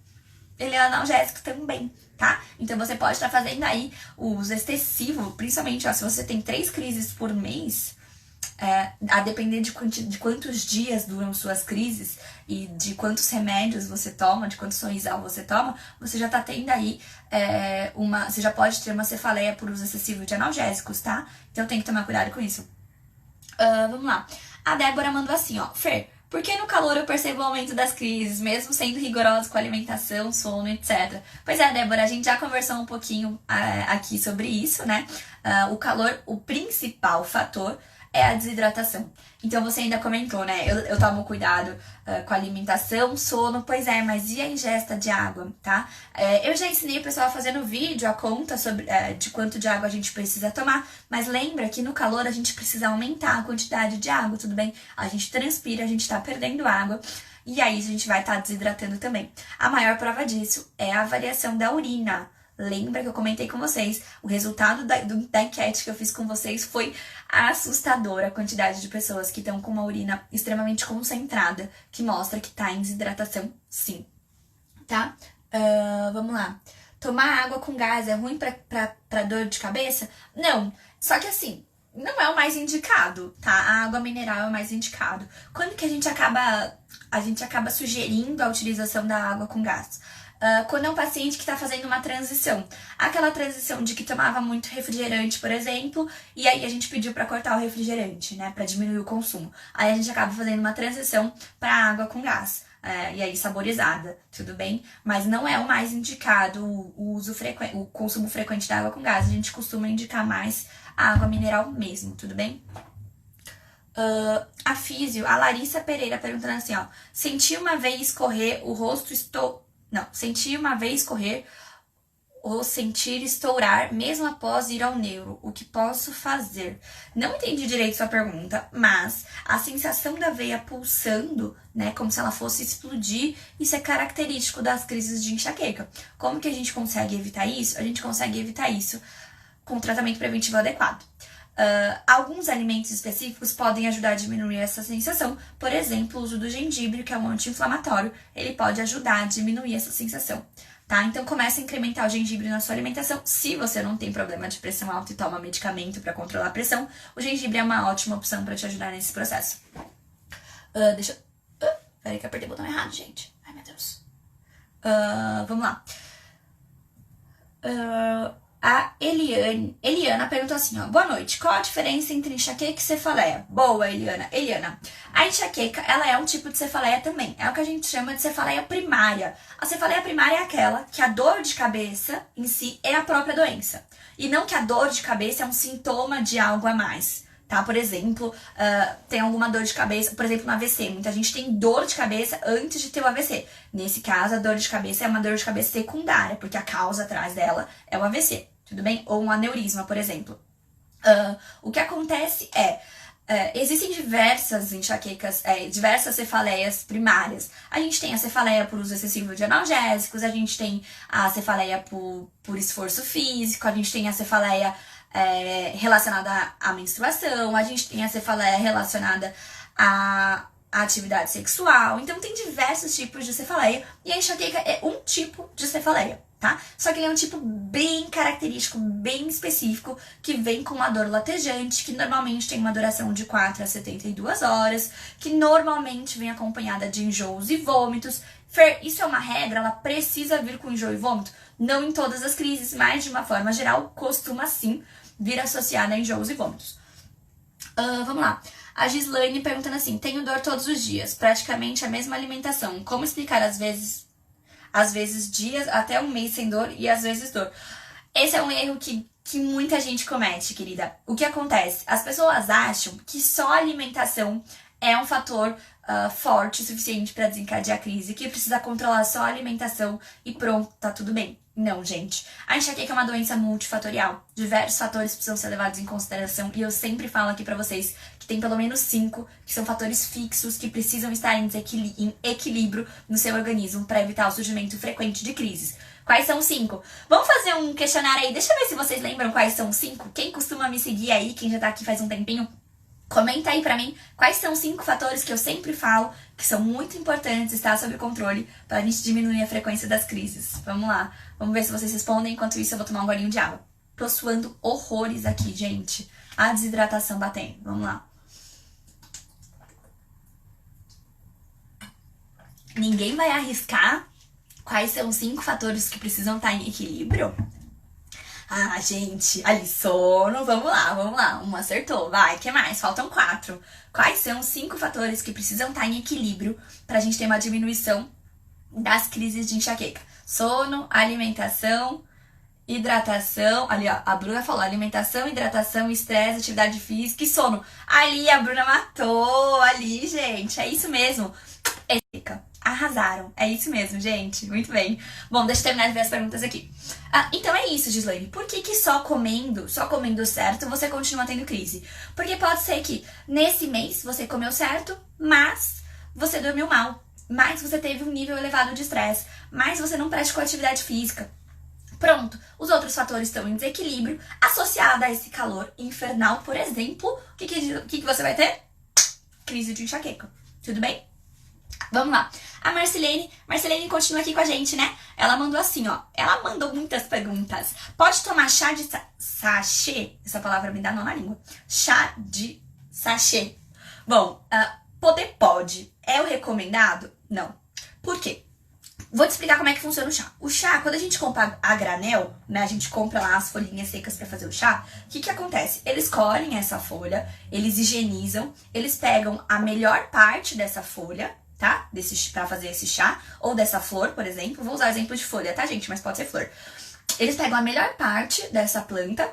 Ele é analgésico também, tá? Então você pode estar fazendo aí o uso excessivo, principalmente, ó, se você tem 3 crises por mês, a depender de quantos dias duram suas crises e de quantos remédios você toma, de quanto Sonrisal você toma, você já tá tendo aí você já pode ter uma cefaleia por uso excessivo de analgésicos, tá? Então tem que tomar cuidado com isso. Vamos lá. A Débora mandou assim, ó, Fer, por que no calor eu percebo o aumento das crises, mesmo sendo rigoroso com alimentação, sono, etc? Pois é, Débora, a gente já conversou um pouquinho aqui sobre isso, né? O calor, o principal fator é a desidratação. Então você ainda comentou, né? Eu tomo cuidado com a alimentação, sono, pois é, mas e a ingesta de água, tá? Eu já ensinei o pessoal a fazer no vídeo a conta sobre de quanto de água a gente precisa tomar, mas lembra que no calor a gente precisa aumentar a quantidade de água, tudo bem? A gente transpira, a gente tá perdendo água. E aí a gente vai estar desidratando também. A maior prova disso é a avaliação da urina. Lembra que eu comentei com vocês, o resultado da enquete que eu fiz com vocês foi assustador, a quantidade de pessoas que estão com uma urina extremamente concentrada, que mostra que tá em desidratação, sim, tá? Vamos lá. Tomar água com gás é ruim pra dor de cabeça? Não, só que assim, não é o mais indicado, tá? A água mineral é o mais indicado. Quando que a gente acaba sugerindo a utilização da água com gás? Quando é um paciente que está fazendo uma transição. Aquela transição de que tomava muito refrigerante, por exemplo, e aí a gente pediu para cortar o refrigerante, né, para diminuir o consumo. Aí a gente acaba fazendo uma transição para água com gás, e aí saborizada, tudo bem? Mas não é o mais indicado o consumo frequente da água com gás. A gente costuma indicar mais a água mineral mesmo, tudo bem? A físio, a Larissa Pereira perguntando assim, ó, senti uma vez correr o rosto senti uma vez correr ou sentir estourar mesmo após ir ao neuro. O que posso fazer? Não entendi direito sua pergunta, mas a sensação da veia pulsando, né, como se ela fosse explodir, isso é característico das crises de enxaqueca. Como que a gente consegue evitar isso? A gente consegue evitar isso com tratamento preventivo adequado. Alguns alimentos específicos podem ajudar a diminuir essa sensação. Por exemplo, o uso do gengibre, que é um anti-inflamatório, ele pode ajudar a diminuir essa sensação, tá? Então comece a incrementar o gengibre na sua alimentação. Se você não tem problema de pressão alta e toma medicamento para controlar a pressão, o gengibre é uma ótima opção para te ajudar nesse processo. Peraí que eu apertei o botão errado, gente. Ai, meu Deus. Vamos lá. A Eliana perguntou assim, ó, boa noite, qual a diferença entre enxaqueca e cefaleia? Boa, Eliana. Eliana, a enxaqueca, ela é um tipo de cefaleia também, é o que a gente chama de cefaleia primária. A cefaleia primária é aquela que a dor de cabeça em si é a própria doença, e não que a dor de cabeça é um sintoma de algo a mais. Tá? Por exemplo, tem alguma dor de cabeça, por exemplo, no AVC. Muita gente tem dor de cabeça antes de ter o AVC. Nesse caso, a dor de cabeça é uma dor de cabeça secundária, porque a causa atrás dela é o AVC, tudo bem? Ou um aneurisma, por exemplo. O que acontece existem diversas enxaquecas, diversas cefaleias primárias. A gente tem a cefaleia por uso excessivo de analgésicos, a gente tem a cefaleia por esforço físico, a gente tem a cefaleia relacionada à menstruação, a gente tem a cefaleia relacionada à atividade sexual. Então tem diversos tipos de cefaleia e a enxaqueca é um tipo de cefaleia, tá? Só que ele é um tipo bem característico, bem específico, que vem com uma dor latejante, que normalmente tem uma duração de 4 a 72 horas, que normalmente vem acompanhada de enjoos e vômitos. Fer, isso é uma regra, ela precisa vir com enjoo e vômito? Não em todas as crises, mas de uma forma geral, costuma sim vir associada a enjoos e vômitos. Vamos lá. A Gislaine perguntando assim: tenho dor todos os dias, praticamente a mesma alimentação. Como explicar às vezes dias, até um mês sem dor e às vezes dor? Esse é um erro que muita gente comete, querida. O que acontece? As pessoas acham que só a alimentação é um fator forte o suficiente para desencadear a crise, que precisa controlar só a alimentação e pronto, tá tudo bem. Não, gente. A enxaqueca é uma doença multifatorial. Diversos fatores precisam ser levados em consideração e eu sempre falo aqui pra vocês que tem pelo menos 5 que são fatores fixos que precisam estar em equilíbrio no seu organismo para evitar o surgimento frequente de crises. Quais são os 5? Vamos fazer um questionário aí. Deixa eu ver se vocês lembram quais são os 5. Quem costuma me seguir aí, quem já tá aqui faz um tempinho, comenta aí pra mim quais são os 5 fatores que eu sempre falo que são muito importantes estar sob controle para a gente diminuir a frequência das crises. Vamos lá, vamos ver se vocês respondem. Enquanto isso eu vou tomar um golinho de água. Tô suando horrores aqui, gente. A desidratação batendo. Vamos lá. Ninguém vai arriscar quais são os 5 fatores que precisam estar em equilíbrio? Ah, gente, ali sono, vamos lá, uma acertou, vai, que mais? Faltam 4. Quais são os 5 fatores que precisam estar em equilíbrio pra gente ter uma diminuição das crises de enxaqueca? Sono, alimentação, hidratação, ali ó, a Bruna falou, alimentação, hidratação, estresse, atividade física e sono. Ali a Bruna matou, ali, gente, é isso mesmo. Arrasaram, é isso mesmo, gente, muito bem. Bom, deixa eu terminar de ver as perguntas aqui. Então é isso, Gislaine, por que só comendo certo você continua tendo crise? Porque pode ser que nesse mês você comeu certo, mas você dormiu mal, mas você teve um nível elevado de estresse, mas você não praticou atividade física. Pronto, os outros fatores estão em desequilíbrio, associado a esse calor infernal, por exemplo, o que você vai ter? Crise de enxaqueca, tudo bem? Vamos lá. A Marcelene continua aqui com a gente, né? Ela mandou assim, ó. Ela mandou muitas perguntas. Pode tomar chá de sachê? Essa palavra me dá nó na língua. Chá de sachê. Bom, poder pode. É o recomendado? Não. Por quê? Vou te explicar como é que funciona o chá. O chá, quando a gente compra a granel, né? A gente compra lá as folhinhas secas pra fazer o chá. O que acontece? Eles colhem essa folha, eles higienizam, eles pegam a melhor parte dessa folha, tá? Pra fazer esse chá, ou dessa flor, por exemplo. Vou usar o exemplo de folha, tá, gente? Mas pode ser flor. Eles pegam a melhor parte dessa planta,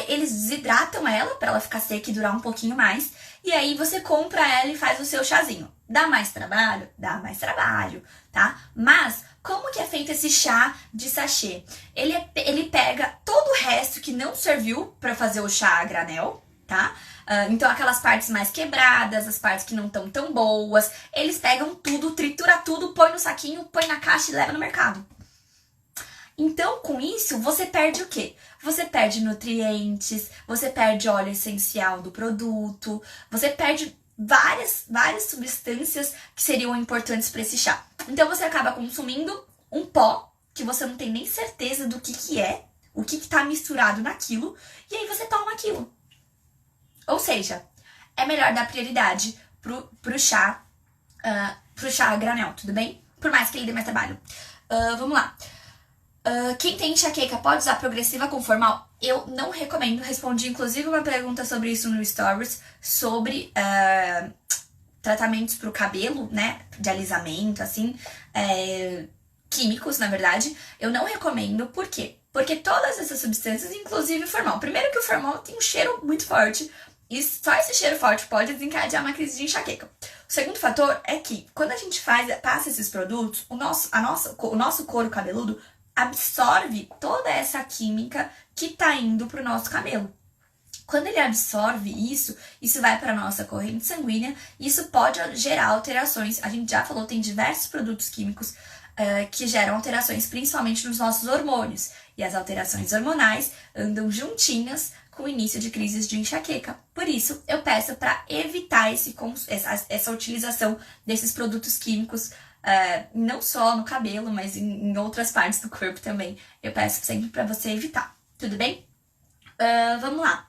eles desidratam ela pra ela ficar seca e durar um pouquinho mais. E aí você compra ela e faz o seu chazinho. Dá mais trabalho? Dá mais trabalho, tá? Mas como que é feito esse chá de sachê? Ele pega todo o resto que não serviu pra fazer o chá a granel, tá? Então aquelas partes mais quebradas, as partes que não estão tão boas, eles pegam tudo, tritura tudo, põe no saquinho, põe na caixa e leva no mercado. Então, com isso, você perde o quê? Você perde nutrientes, você perde óleo essencial do produto, você perde várias substâncias que seriam importantes para esse chá. Então, você acaba consumindo um pó que você não tem nem certeza do que é, o que tá misturado naquilo, e aí você toma aquilo. Ou seja, é melhor dar prioridade pro chá a granel, tudo bem? Por mais que ele dê mais trabalho. Vamos lá. Quem tem enxaqueca pode usar progressiva com formal? Eu não recomendo. Respondi inclusive uma pergunta sobre isso no Stories, sobre tratamentos pro cabelo, né? De alisamento, assim, químicos, na verdade. Eu não recomendo. Por quê? Porque todas essas substâncias, inclusive o formal. Primeiro que o formal tem um cheiro muito forte. E só esse cheiro forte pode desencadear uma crise de enxaqueca. O segundo fator é que, quando a gente passa esses produtos, o nosso couro cabeludo absorve toda essa química que tá indo pro nosso cabelo. Quando ele absorve isso vai para a nossa corrente sanguínea, e isso pode gerar alterações. A gente já falou, tem diversos produtos químicos que geram alterações, principalmente nos nossos hormônios. E as alterações hormonais andam juntinhas com o início de crises de enxaqueca. Por isso, eu peço para evitar essa utilização desses produtos químicos, não só no cabelo, mas em outras partes do corpo também. Eu peço sempre para você evitar, tudo bem? Vamos lá.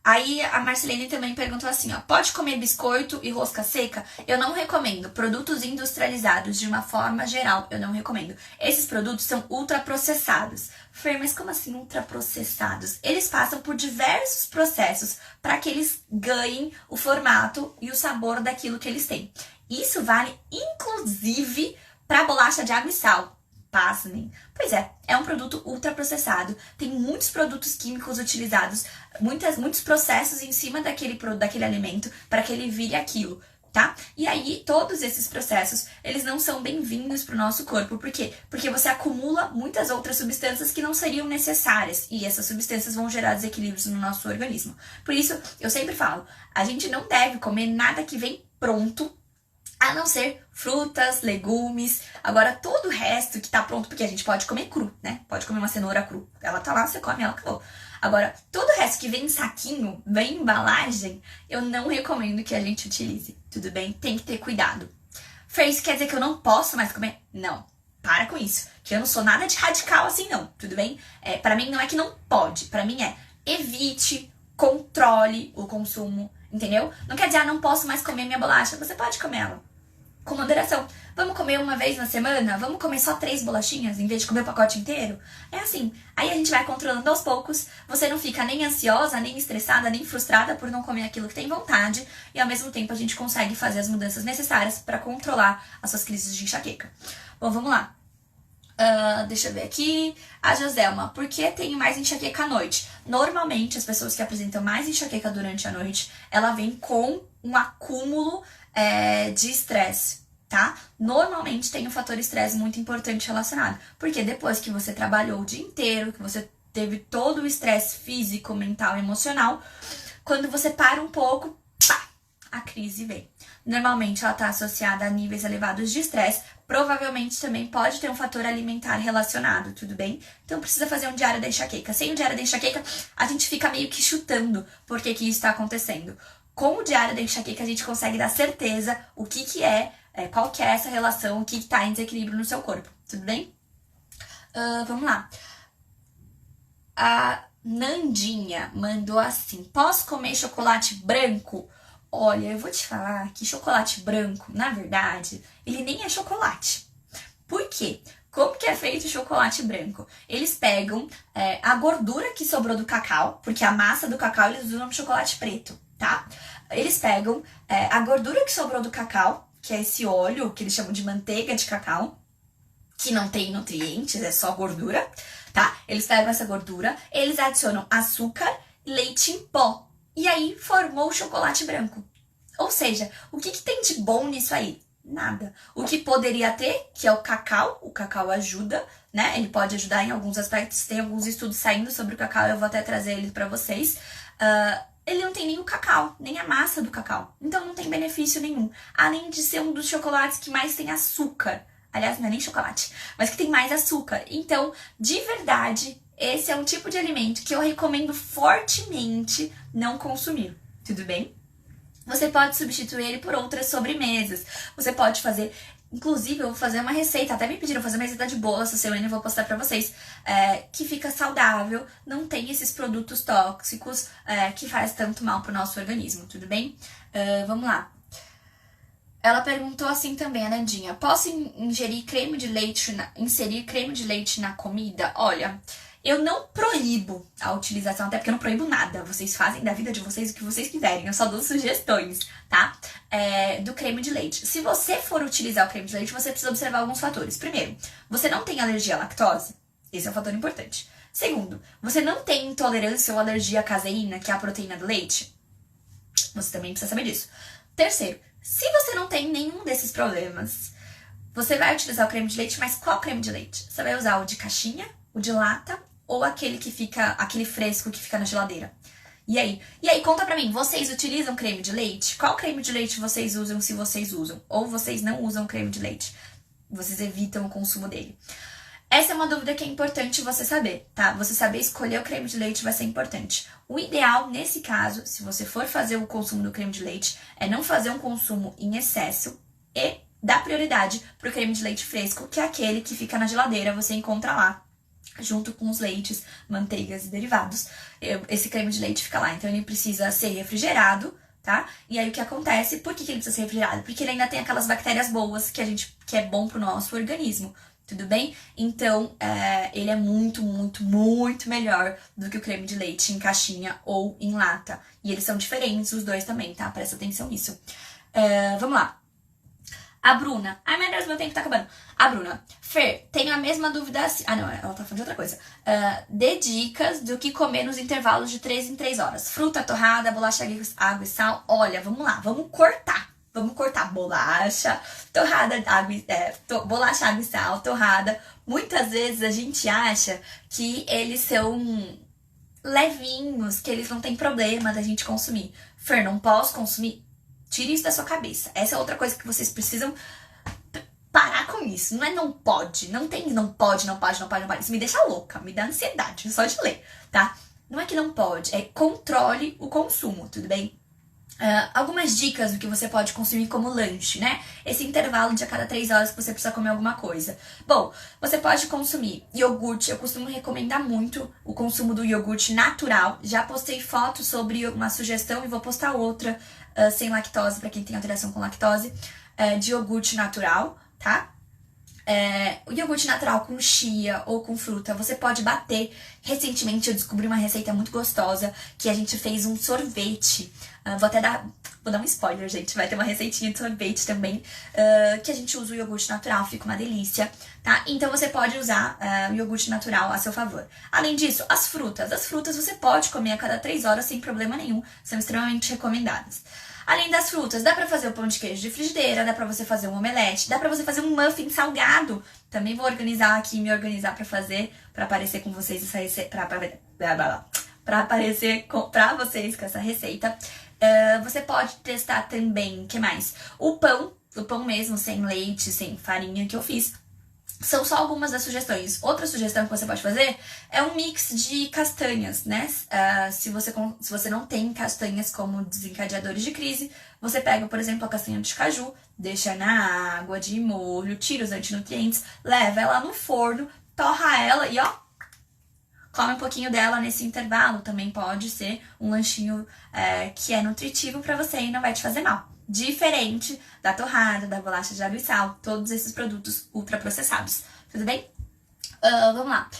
Aí a Marcelene também perguntou assim, ó, pode comer biscoito e rosca seca? Eu não recomendo. Produtos industrializados de uma forma geral, eu não recomendo. Esses produtos são ultraprocessados. Fer, mas como assim ultraprocessados? Eles passam por diversos processos para que eles ganhem o formato e o sabor daquilo que eles têm. Isso vale inclusive para bolacha de água e sal. Pasmem. Pois é um produto ultraprocessado. Tem muitos produtos químicos utilizados, muitos processos em cima daquele alimento para que ele vire aquilo, tá? E aí, todos esses processos, eles não são bem-vindos para o nosso corpo. Por quê? Porque você acumula muitas outras substâncias que não seriam necessárias, e essas substâncias vão gerar desequilíbrios no nosso organismo. Por isso, eu sempre falo, a gente não deve comer nada que vem pronto, a não ser frutas, legumes. Agora, todo o resto que tá pronto, porque a gente pode comer cru, né? Pode comer uma cenoura cru. Ela tá lá, você come, ela acabou. Agora, todo o resto que vem em saquinho, vem em embalagem, eu não recomendo que a gente utilize, tudo bem? Tem que ter cuidado. Fer, isso quer dizer que eu não posso mais comer? Não, para com isso. Que eu não sou nada de radical assim, não, tudo bem? Pra mim não é que não pode, pra mim evite, controle o consumo, entendeu? Não quer dizer, não posso mais comer minha bolacha. Você pode comer ela com moderação. Vamos comer uma vez na semana? Vamos comer só 3 bolachinhas em vez de comer o pacote inteiro? É assim. Aí a gente vai controlando aos poucos. Você não fica nem ansiosa, nem estressada, nem frustrada por não comer aquilo que tem vontade. E ao mesmo tempo a gente consegue fazer as mudanças necessárias para controlar as suas crises de enxaqueca. Bom, vamos lá. Deixa eu ver aqui. A Joselma, por que tenho mais enxaqueca à noite? Normalmente, as pessoas que apresentam mais enxaqueca durante a noite, ela vem com um acúmulo de estresse, tá? Normalmente tem um fator estresse muito importante relacionado. Porque depois que você trabalhou o dia inteiro, que você teve todo o estresse físico, mental e emocional, quando você para um pouco, pá, a crise vem. Normalmente ela está associada a níveis elevados de estresse, provavelmente também pode ter um fator alimentar relacionado, tudo bem? Então precisa fazer um diário da enxaqueca. Sem o diário da enxaqueca, a gente fica meio que chutando por que isso está acontecendo. Com o diário da enxaqueca, a gente consegue dar certeza o que qual que é essa relação, o que está em desequilíbrio no seu corpo, tudo bem? Vamos lá. A Nandinha mandou assim, posso comer chocolate branco? Olha, eu vou te falar que chocolate branco, na verdade, ele nem é chocolate. Por quê? Como que é feito o chocolate branco? Eles pegam a gordura que sobrou do cacau, porque a massa do cacau eles usam no chocolate preto, tá? Eles pegam a gordura que sobrou do cacau, que é esse óleo que eles chamam de manteiga de cacau, que não tem nutrientes, é só gordura, tá? Eles pegam essa gordura, eles adicionam açúcar, leite em pó. E aí formou o chocolate branco. Ou seja, o que tem de bom nisso aí? Nada. O que poderia ter, que é o cacau ajuda, né? Ele pode ajudar em alguns aspectos, tem alguns estudos saindo sobre o cacau, eu vou até trazer ele pra vocês. Ele não tem nem o cacau, nem a massa do cacau. Então não tem benefício nenhum. Além de ser um dos chocolates que mais tem açúcar. Aliás, não é nem chocolate, mas que tem mais açúcar. Então, de verdade, esse é um tipo de alimento que eu recomendo fortemente não consumir, tudo bem? Você pode substituir ele por outras sobremesas. Você pode fazer, inclusive eu vou fazer uma receita, até me pediram fazer uma receita de bolo essa semana, eu vou postar pra vocês, que fica saudável, não tem esses produtos tóxicos que faz tanto mal pro nosso organismo, tudo bem? Vamos lá. Ela perguntou assim também, a Nandinha, posso inserir creme de leite na comida? Olha, eu não proíbo a utilização, até porque eu não proíbo nada. Vocês fazem da vida de vocês o que vocês quiserem. Eu só dou sugestões, tá? Do creme de leite. Se você for utilizar o creme de leite, você precisa observar alguns fatores. Primeiro, você não tem alergia à lactose. Esse é um fator importante. Segundo, você não tem intolerância ou alergia à caseína, que é a proteína do leite. Você também precisa saber disso. Terceiro, se você não tem nenhum desses problemas, Você vai utilizar o creme de leite, mas qual creme de leite? Você vai usar o de caixinha, o de lata ou aquele fresco que fica na geladeira? E aí? E aí, conta pra mim, vocês utilizam creme de leite? Qual creme de leite vocês usam, se vocês usam? Ou vocês não usam creme de leite? Vocês evitam o consumo dele. Essa é uma dúvida que é importante você saber, tá? Você saber escolher o creme de leite vai ser importante. O ideal, nesse caso, se você for fazer o consumo do creme de leite, é não fazer um consumo em excesso e dar prioridade pro creme de leite fresco, que é aquele que fica na geladeira, você encontra lá, junto com os leites, manteigas e derivados. Esse creme de leite fica lá, então ele precisa ser refrigerado, tá? E aí o que acontece? Por que ele precisa ser refrigerado? Porque ele ainda tem aquelas bactérias boas que é bom pro nosso organismo. Tudo bem? Então, ele é muito, muito, muito melhor do que o creme de leite em caixinha ou em lata. E eles são diferentes, os dois também, tá? Presta atenção nisso. Vamos lá. A Bruna. Ai, meu Deus, meu tempo tá acabando. A Bruna. Fer, tenho a mesma dúvida assim. Ah, não, ela tá falando de outra coisa. Dê dicas do que comer nos intervalos de 3 em 3 horas. Fruta, torrada, bolacha, água e sal. Olha, vamos lá, vamos cortar. Vamos cortar bolacha, torrada, bolacha, água e sal, torrada. Muitas vezes a gente acha que eles são levinhos, que eles não têm problema da gente consumir. Fer, não posso consumir? Tire isso da sua cabeça. Essa é outra coisa que vocês precisam parar com isso. Não é não pode, não tem não pode, não pode, não pode, não pode. Isso me deixa louca, me dá ansiedade só de ler, tá? Não é que não pode, é controle o consumo, tudo bem? Algumas dicas do que você pode consumir como lanche, né? Esse intervalo de a cada 3 horas que você precisa comer alguma coisa. Bom, você pode consumir iogurte. Eu costumo recomendar muito o consumo do iogurte natural. Já postei foto sobre uma sugestão e vou postar outra sem lactose, para quem tem alteração com lactose, de iogurte natural, tá? O iogurte natural com chia ou com fruta, você pode bater. Recentemente eu descobri uma receita muito gostosa, que a gente fez um sorvete. Vou dar um spoiler, gente. Vai ter uma receitinha de sorvete também, que a gente usa o iogurte natural, fica uma delícia, tá? Então você pode usar o iogurte natural a seu favor. Além disso, as frutas. As frutas você pode comer a cada 3 horas sem problema nenhum, são extremamente recomendadas. Além das frutas, dá pra fazer o pão de queijo de frigideira, dá pra você fazer um omelete, dá pra você fazer um muffin salgado. Também vou me organizar pra fazer, pra aparecer com vocês essa receita, pra aparecer pra vocês com essa receita. Você pode testar também, o que mais? O pão mesmo, sem leite, sem farinha, que eu fiz. São só algumas das sugestões. Outra sugestão que você pode fazer é um mix de castanhas, né? Se você não tem castanhas como desencadeadores de crise, você pega, por exemplo, a castanha de caju, deixa na água de molho, tira os antinutrientes, leva ela no forno, torra ela e ó, come um pouquinho dela nesse intervalo. Também pode ser um lanchinho que é nutritivo pra você e não vai te fazer mal. Diferente da torrada, da bolacha de água e sal, todos esses produtos ultraprocessados. Tudo bem? Vamos lá.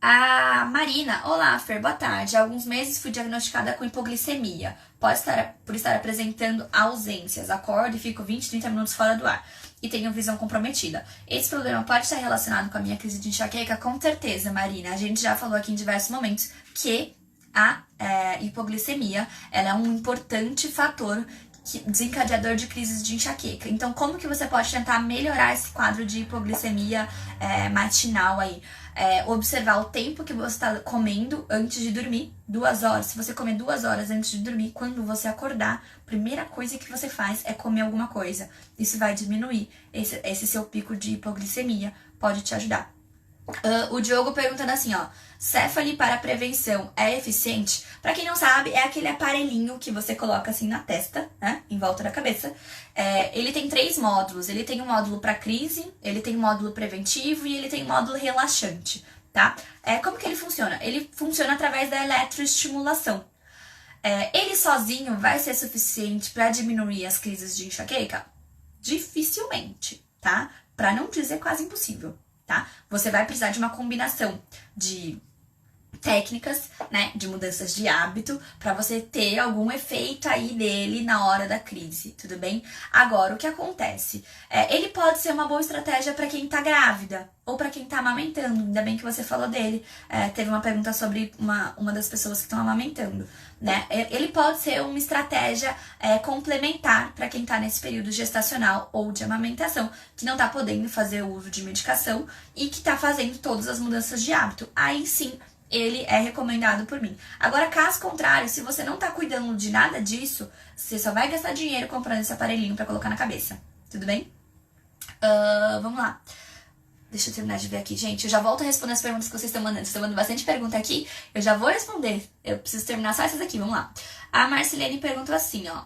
A Marina, olá, Fer, boa tarde. Há alguns meses fui diagnosticada com hipoglicemia. Por estar apresentando ausências. Acordo e fico 20, 30 minutos fora do ar. E tenho visão comprometida. Esse problema pode estar relacionado com a minha crise de enxaqueca? Com certeza, Marina. A gente já falou aqui em diversos momentos que a hipoglicemia ela é um importante fator desencadeador de crises de enxaqueca. Então, como que você pode tentar melhorar esse quadro de hipoglicemia matinal aí? Observar o tempo que você está comendo antes de dormir, 2 horas. Se você comer 2 horas antes de dormir, quando você acordar, a primeira coisa que você faz é comer alguma coisa. Isso vai diminuir esse seu pico de hipoglicemia, pode te ajudar. O Diogo perguntando assim, ó, Cefali para prevenção é eficiente? Pra quem não sabe, é aquele aparelhinho que você coloca assim na testa, né, em volta da cabeça. Ele tem 3 módulos. Ele tem um módulo para crise, ele tem um módulo preventivo e ele tem um módulo relaxante, tá? Como que ele funciona? Ele funciona através da eletroestimulação. Ele sozinho vai ser suficiente para diminuir as crises de enxaqueca? Dificilmente, tá? Pra não dizer quase impossível. Tá? Você vai precisar de uma combinação de técnicas, né, de mudanças de hábito para você ter algum efeito aí dele na hora da crise, tudo bem? Agora, o que acontece? Ele pode ser uma boa estratégia para quem tá grávida ou para quem tá amamentando, ainda bem que você falou dele. Teve uma pergunta sobre uma das pessoas que estão amamentando, né? Ele pode ser uma estratégia complementar para quem tá nesse período gestacional ou de amamentação, que não tá podendo fazer o uso de medicação e que tá fazendo todas as mudanças de hábito. Aí sim, ele é recomendado por mim. Agora, caso contrário, se você não tá cuidando de nada disso, você só vai gastar dinheiro comprando esse aparelhinho pra colocar na cabeça. Tudo bem? Vamos lá. Deixa eu terminar de ver aqui, gente. Eu já volto a responder as perguntas que vocês estão mandando. Vocês estão mandando bastante pergunta aqui. Eu já vou responder. Eu preciso terminar só essas aqui. Vamos lá. A Marcelene perguntou assim, ó.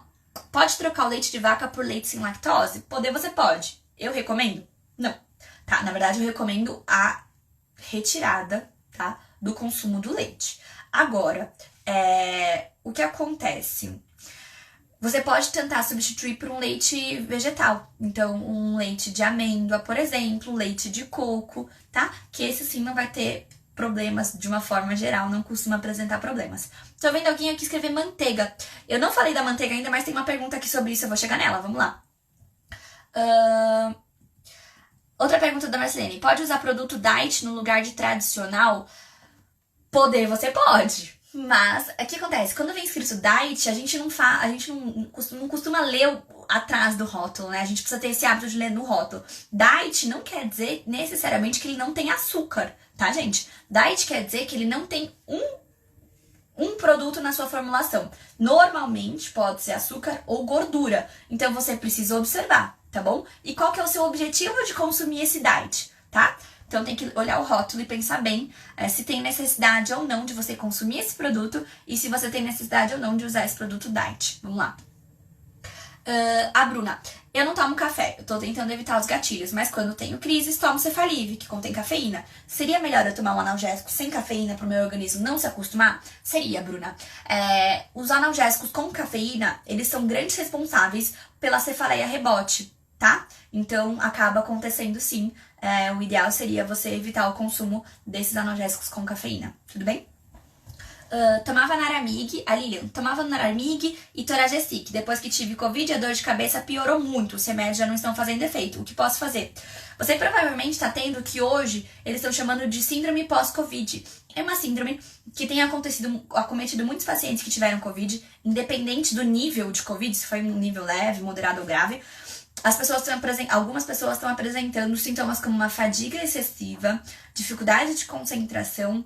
Pode trocar o leite de vaca por leite sem lactose? Poder você pode. Eu recomendo? Não. Tá, na verdade eu recomendo a retirada, tá, do consumo do leite. Agora, o que acontece? Você pode tentar substituir por um leite vegetal. Então, um leite de amêndoa, por exemplo, um leite de coco, tá? Que esse sim não vai ter problemas de uma forma geral, não costuma apresentar problemas. Tô vendo alguém aqui escrever manteiga. Eu não falei da manteiga ainda, mas tem uma pergunta aqui sobre isso, eu vou chegar nela, vamos lá. Outra pergunta da Marcelene. Pode usar produto diet no lugar de tradicional? Poder você pode, mas o que acontece? Quando vem escrito diet, a gente não costuma ler atrás do rótulo, né? A gente precisa ter esse hábito de ler no rótulo. Diet não quer dizer necessariamente que ele não tem açúcar, tá, gente? Diet quer dizer que ele não tem um produto na sua formulação. Normalmente pode ser açúcar ou gordura, então você precisa observar, tá bom? E qual que é o seu objetivo de consumir esse diet, tá? Então tem que olhar o rótulo e pensar bem se tem necessidade ou não de você consumir esse produto e se você tem necessidade ou não de usar esse produto diet. Vamos lá. A Bruna. Eu não tomo café, eu tô tentando evitar os gatilhos, mas quando tenho crises, tomo Cefalive, que contém cafeína. Seria melhor eu tomar um analgésico sem cafeína para o meu organismo não se acostumar? Seria, Bruna. Os analgésicos com cafeína, eles são grandes responsáveis pela cefaleia rebote, tá? Então, acaba acontecendo sim. O ideal seria você evitar o consumo desses analgésicos com cafeína, tudo bem? Tomava Naramig, a Lilian, tomava Naramig e Toragesic. Depois que tive Covid, a dor de cabeça piorou muito. Os remédios já não estão fazendo efeito. O que posso fazer? Você provavelmente está tendo o que hoje eles estão chamando de síndrome pós-Covid. É uma síndrome que tem acometido muitos pacientes que tiveram Covid, independente do nível de Covid, se foi um nível leve, moderado ou grave. Algumas pessoas estão apresentando sintomas como uma fadiga excessiva, dificuldade de concentração,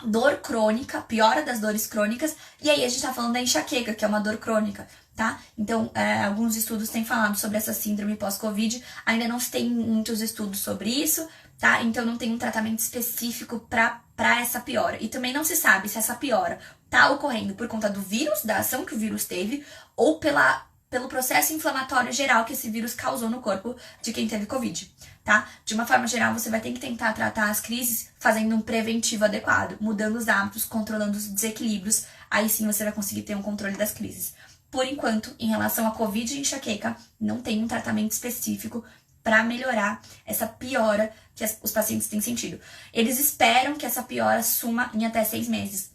dor crônica, piora das dores crônicas, e aí a gente tá falando da enxaqueca, que é uma dor crônica, tá? Então, alguns estudos têm falado sobre essa síndrome pós-Covid, ainda não se tem muitos estudos sobre isso, tá? Então não tem um tratamento específico pra essa piora. E também não se sabe se essa piora tá ocorrendo por conta do vírus, da ação que o vírus teve, ou pelo processo inflamatório geral que esse vírus causou no corpo de quem teve Covid, tá? De uma forma geral, você vai ter que tentar tratar as crises fazendo um preventivo adequado, mudando os hábitos, controlando os desequilíbrios, aí sim você vai conseguir ter um controle das crises. Por enquanto, em relação a Covid e enxaqueca, não tem um tratamento específico para melhorar essa piora que os pacientes têm sentido. Eles esperam que essa piora suma em até 6 meses,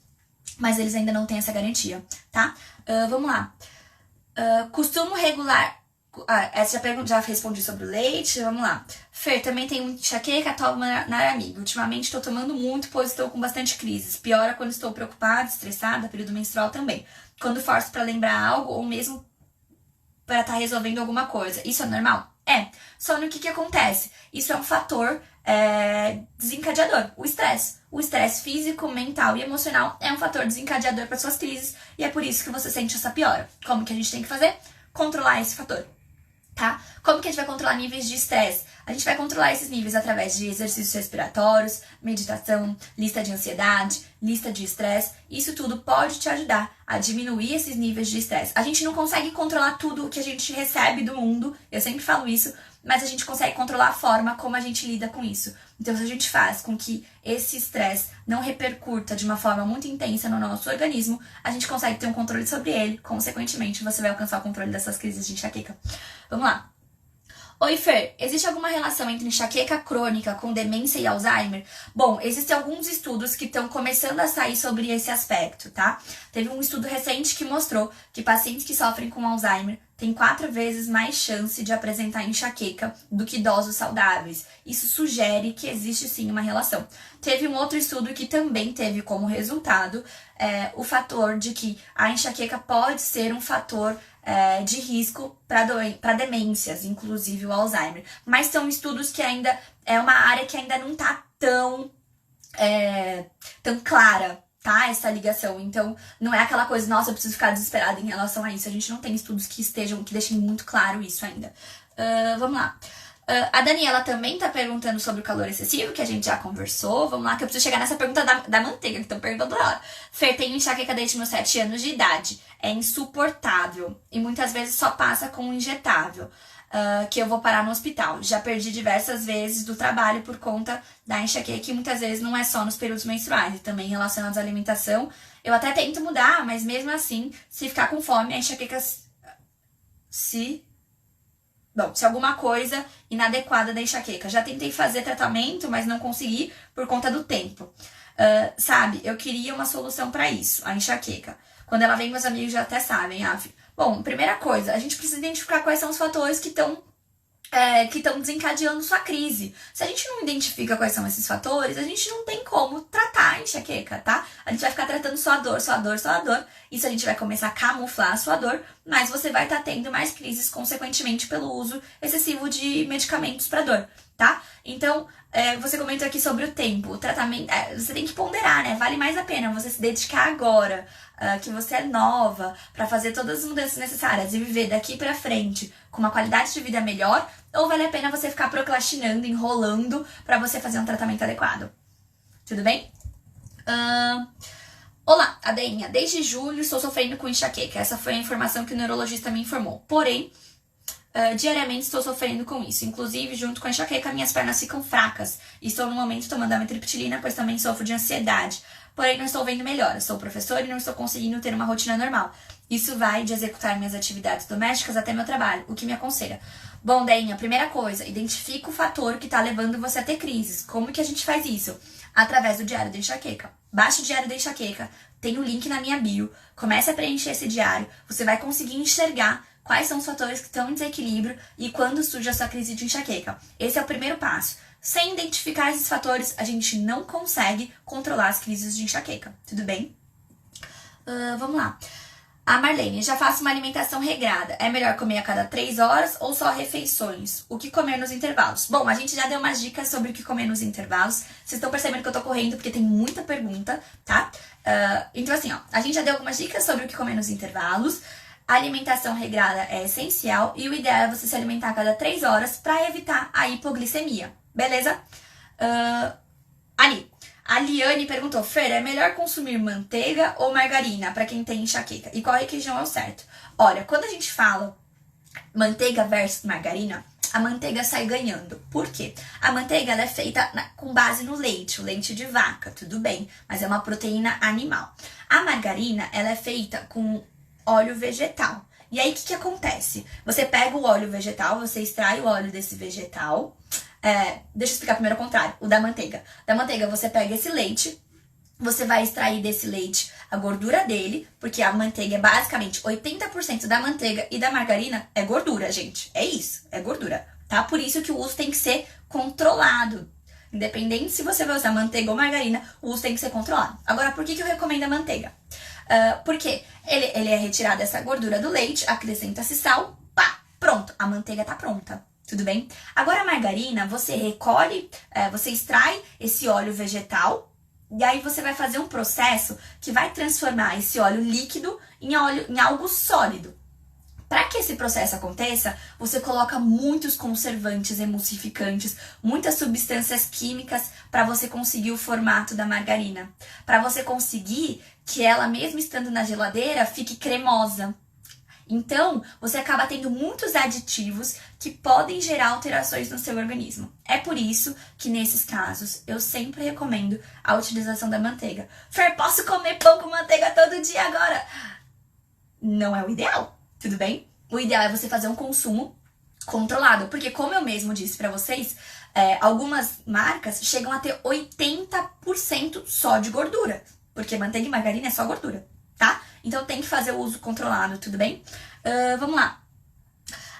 mas eles ainda não têm essa garantia, tá? Vamos lá. Costumo regular... essa já respondi sobre o leite, vamos lá. Fer, também tem enxaqueca, tomo Naramig. Ultimamente estou tomando muito, pois estou com bastante crises. Piora quando estou preocupada, estressada, período menstrual também. Quando forço para lembrar algo ou mesmo para estar resolvendo alguma coisa. Isso é normal? Só no que acontece? Isso é um fator desencadeador, o estresse. O estresse físico, mental e emocional é um fator desencadeador para suas crises e é por isso que você sente essa piora. Como que a gente tem que fazer? Controlar esse fator, tá? Como que a gente vai controlar níveis de estresse? A gente vai controlar esses níveis através de exercícios respiratórios, meditação, lista de ansiedade, lista de estresse. Isso tudo pode te ajudar a diminuir esses níveis de estresse. A gente não consegue controlar tudo o que a gente recebe do mundo, eu sempre falo isso, mas a gente consegue controlar a forma como a gente lida com isso. Então, se a gente faz com que esse estresse não repercuta de uma forma muito intensa no nosso organismo, a gente consegue ter um controle sobre ele. Consequentemente, você vai alcançar o controle dessas crises de enxaqueca. Vamos lá. Oi, Fer, existe alguma relação entre enxaqueca crônica com demência e Alzheimer? Bom, existem alguns estudos que estão começando a sair sobre esse aspecto, tá? Teve um estudo recente que mostrou que pacientes que sofrem com Alzheimer têm 4 vezes mais chance de apresentar enxaqueca do que idosos saudáveis. Isso sugere que existe sim uma relação. Teve um outro estudo que também teve como resultado o fator de que a enxaqueca pode ser um fator de risco para demências, inclusive o Alzheimer. Mas são estudos que ainda é uma área que ainda não tá tão clara, tá? Essa ligação. Então, não é aquela coisa, nossa, eu preciso ficar desesperada em relação a isso. A gente não tem estudos que deixem muito claro isso ainda. Vamos lá. A Daniela também tá perguntando sobre o calor excessivo, que a gente já conversou. Vamos lá, que eu preciso chegar nessa pergunta da manteiga, que estão perguntando toda hora. Fer, tenho enxaqueca desde meus 7 anos de idade. É insuportável. E muitas vezes só passa com um injetável. Que eu vou parar no hospital. Já perdi diversas vezes do trabalho por conta da enxaqueca, que muitas vezes não é só nos períodos menstruais, e também relacionados à alimentação. Eu até tento mudar, mas mesmo assim, se ficar com fome, a enxaqueca se alguma coisa inadequada da enxaqueca. Já tentei fazer tratamento, mas não consegui por conta do tempo. Sabe, eu queria uma solução para isso, a enxaqueca. Quando ela vem, meus amigos já até sabem, Bom, primeira coisa, a gente precisa identificar quais são os fatores que estão desencadeando sua crise. Se a gente não identifica quais são esses fatores, a gente não tem como tratar a enxaqueca, tá? A gente vai ficar tratando só a dor, só a dor, só a dor. Isso a gente vai começar a camuflar a sua dor, mas você vai estar tendo mais crises, consequentemente, pelo uso excessivo de medicamentos para dor, tá? Então, você comentou aqui sobre o tempo. O tratamento, você tem que ponderar, né? Vale mais a pena você se dedicar agora, que você é nova, para fazer todas as mudanças necessárias e viver daqui pra frente com uma qualidade de vida melhor, ou vale a pena você ficar procrastinando, enrolando para você fazer um tratamento adequado? Tudo bem? Olá, Adeinha. Desde julho estou sofrendo com enxaqueca. Essa foi a informação que o neurologista me informou. Porém, diariamente estou sofrendo com isso. Inclusive, junto com a enxaqueca, minhas pernas ficam fracas. E estou no momento tomando amitriptilina, pois também sofro de ansiedade. Porém, não estou vendo melhora. Sou professora e não estou conseguindo ter uma rotina normal. Isso vai de executar minhas atividades domésticas até meu trabalho. O que me aconselha? Bom, Deinha, primeira coisa, identifica o fator que está levando você a ter crises. Como que a gente faz isso? Através do diário da enxaqueca. Baixe o diário da enxaqueca, tem o link na minha bio. Comece a preencher esse diário. Você vai conseguir enxergar quais são os fatores que estão em desequilíbrio e quando surge a sua crise de enxaqueca. Esse é o primeiro passo. Sem identificar esses fatores, a gente não consegue controlar as crises de enxaqueca. Tudo bem? Vamos lá. A Marlene, já faço uma alimentação regrada. É melhor comer a cada 3 horas ou só refeições? O que comer nos intervalos? Bom, a gente já deu umas dicas sobre o que comer nos intervalos. Vocês estão percebendo que eu tô correndo porque tem muita pergunta, tá? Então assim, a gente já deu algumas dicas sobre o que comer nos intervalos. A alimentação regrada é essencial e o ideal é você se alimentar a cada 3 horas para evitar a hipoglicemia. Beleza? A Liane perguntou, Fer, é melhor consumir manteiga ou margarina para quem tem enxaqueca? E qual requeijão é o certo? Olha, quando a gente fala manteiga versus margarina, a manteiga sai ganhando. Por quê? A manteiga ela é feita com base no leite, o leite de vaca, tudo bem, mas é uma proteína animal. A margarina, ela é feita com óleo vegetal. E aí, o que acontece? Você pega o óleo vegetal, você extrai o óleo desse vegetal. Deixa eu explicar primeiro ao contrário, o da manteiga. Da manteiga, você pega esse leite, você vai extrair desse leite a gordura dele, porque a manteiga é basicamente 80% da manteiga e da margarina é gordura, gente. É isso, é gordura, tá? Por isso que o uso tem que ser controlado. Independente se você vai usar manteiga ou margarina, o uso tem que ser controlado. Agora, por que eu recomendo a manteiga? Porque ele é retirado essa gordura do leite, acrescenta-se sal, pá, pronto, a manteiga tá pronta. Tudo bem? Agora a margarina, você recolhe, você extrai esse óleo vegetal e aí você vai fazer um processo que vai transformar esse óleo líquido em algo sólido. Para que esse processo aconteça, você coloca muitos conservantes, emulsificantes, muitas substâncias químicas para você conseguir o formato da margarina. Para você conseguir que ela, mesmo estando na geladeira, fique cremosa. Então, você acaba tendo muitos aditivos que podem gerar alterações no seu organismo. É por isso que, nesses casos, eu sempre recomendo a utilização da manteiga. Fer, posso comer pão com manteiga todo dia agora? Não é o ideal, tudo bem? O ideal é você fazer um consumo controlado. Porque como eu mesmo disse pra vocês, algumas marcas chegam a ter 80% só de gordura. Porque manteiga e margarina é só gordura, tá? Então tem que fazer o uso controlado, tudo bem? Vamos lá.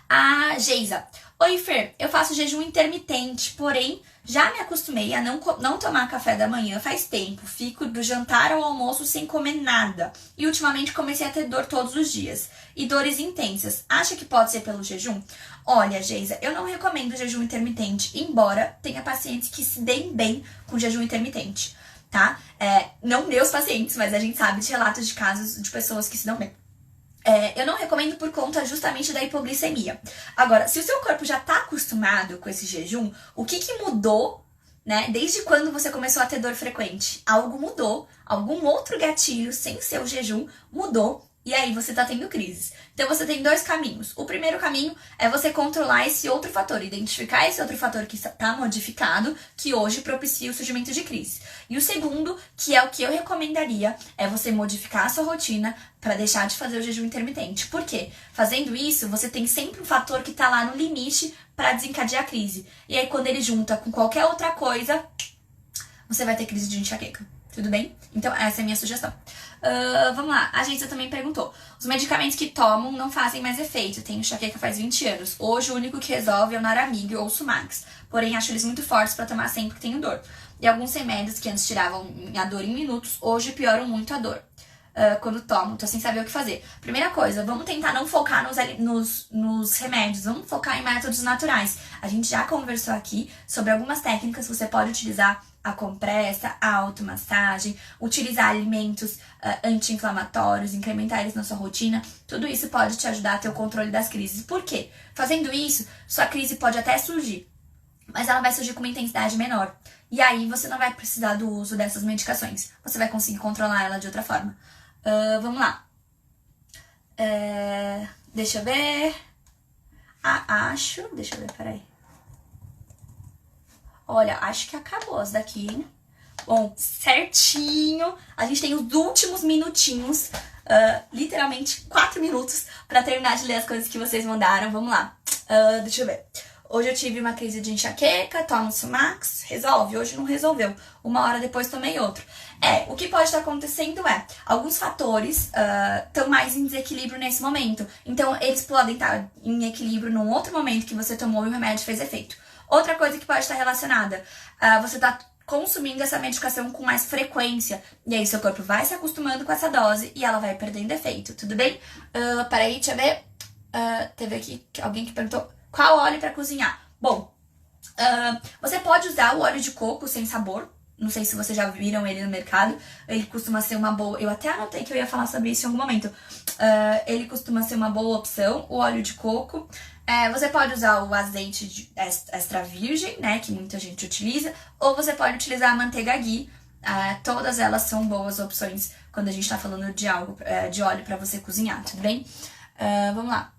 A Geisa. Oi, Fer, eu faço jejum intermitente, porém já me acostumei a não tomar café da manhã faz tempo. Fico do jantar ao almoço sem comer nada. E ultimamente comecei a ter dor todos os dias. E dores intensas. Acha que pode ser pelo jejum? Olha, Geisa, eu não recomendo jejum intermitente, embora tenha pacientes que se deem bem com jejum intermitente, tá? Não meus pacientes, mas a gente sabe de relatos de casos de pessoas que se dão bem. Eu não recomendo por conta justamente da hipoglicemia. Agora, se o seu corpo já tá acostumado com esse jejum, o que mudou, né? Desde quando você começou a ter dor frequente? Algo mudou, algum outro gatilho sem ser o jejum mudou. E aí você tá tendo crises. Então você tem dois caminhos. O primeiro caminho é você controlar esse outro fator, identificar esse outro fator que está modificado, que hoje propicia o surgimento de crise. E o segundo, que é o que eu recomendaria, é você modificar a sua rotina para deixar de fazer o jejum intermitente. Por quê? Fazendo isso, você tem sempre um fator que tá lá no limite para desencadear a crise. E aí quando ele junta com qualquer outra coisa, você vai ter crise de enxaqueca. Tudo bem? Então essa é a minha sugestão. Vamos lá, a Geisa também perguntou. Os medicamentos que tomam não fazem mais efeito. Tenho enxaqueca faz 20 anos. Hoje o único que resolve é o Naramig ou o Sumax. Porém, acho eles muito fortes para tomar sempre que tenho dor. E alguns remédios que antes tiravam a dor em minutos, hoje pioram muito a dor. Quando tomo, tô sem saber o que fazer. Primeira coisa, vamos tentar não focar nos remédios, vamos focar em métodos naturais. A gente já conversou aqui sobre algumas técnicas que você pode utilizar: a compressa, a automassagem, utilizar alimentos anti-inflamatórios, incrementar eles na sua rotina. Tudo isso pode te ajudar a ter o controle das crises. Por quê? Fazendo isso, sua crise pode até surgir, mas ela vai surgir com uma intensidade menor. E aí você não vai precisar do uso dessas medicações. Você vai conseguir controlar ela de outra forma. Vamos lá. Deixa eu ver. Deixa eu ver, peraí. Olha, acho que acabou as daqui, hein? Bom, certinho. A gente tem os últimos minutinhos, literalmente 4 minutos, pra terminar de ler as coisas que vocês mandaram. Vamos lá. Deixa eu ver. Hoje eu tive uma crise de enxaqueca, tomo Sumax, resolve? Hoje não resolveu. 1 hora depois tomei outro. O que pode estar acontecendo alguns fatores estão mais em desequilíbrio nesse momento. Então, eles podem estar em equilíbrio num outro momento que você tomou e o remédio fez efeito. Outra coisa que pode estar relacionada, você está consumindo essa medicação com mais frequência. E aí, seu corpo vai se acostumando com essa dose e ela vai perdendo efeito, tudo bem? Peraí, deixa eu ver. Teve aqui alguém que perguntou: qual óleo para cozinhar? Bom, você pode usar o óleo de coco sem sabor. Não sei se vocês já viram ele no mercado. Ele costuma ser uma boa... Eu até anotei que eu ia falar sobre isso em algum momento. Ele costuma ser uma boa opção, o óleo de coco. Você pode usar o azeite extra virgem, né, que muita gente utiliza. Ou você pode utilizar a manteiga ghee. Todas elas são boas opções quando a gente tá falando de óleo para você cozinhar, tudo bem? Vamos lá.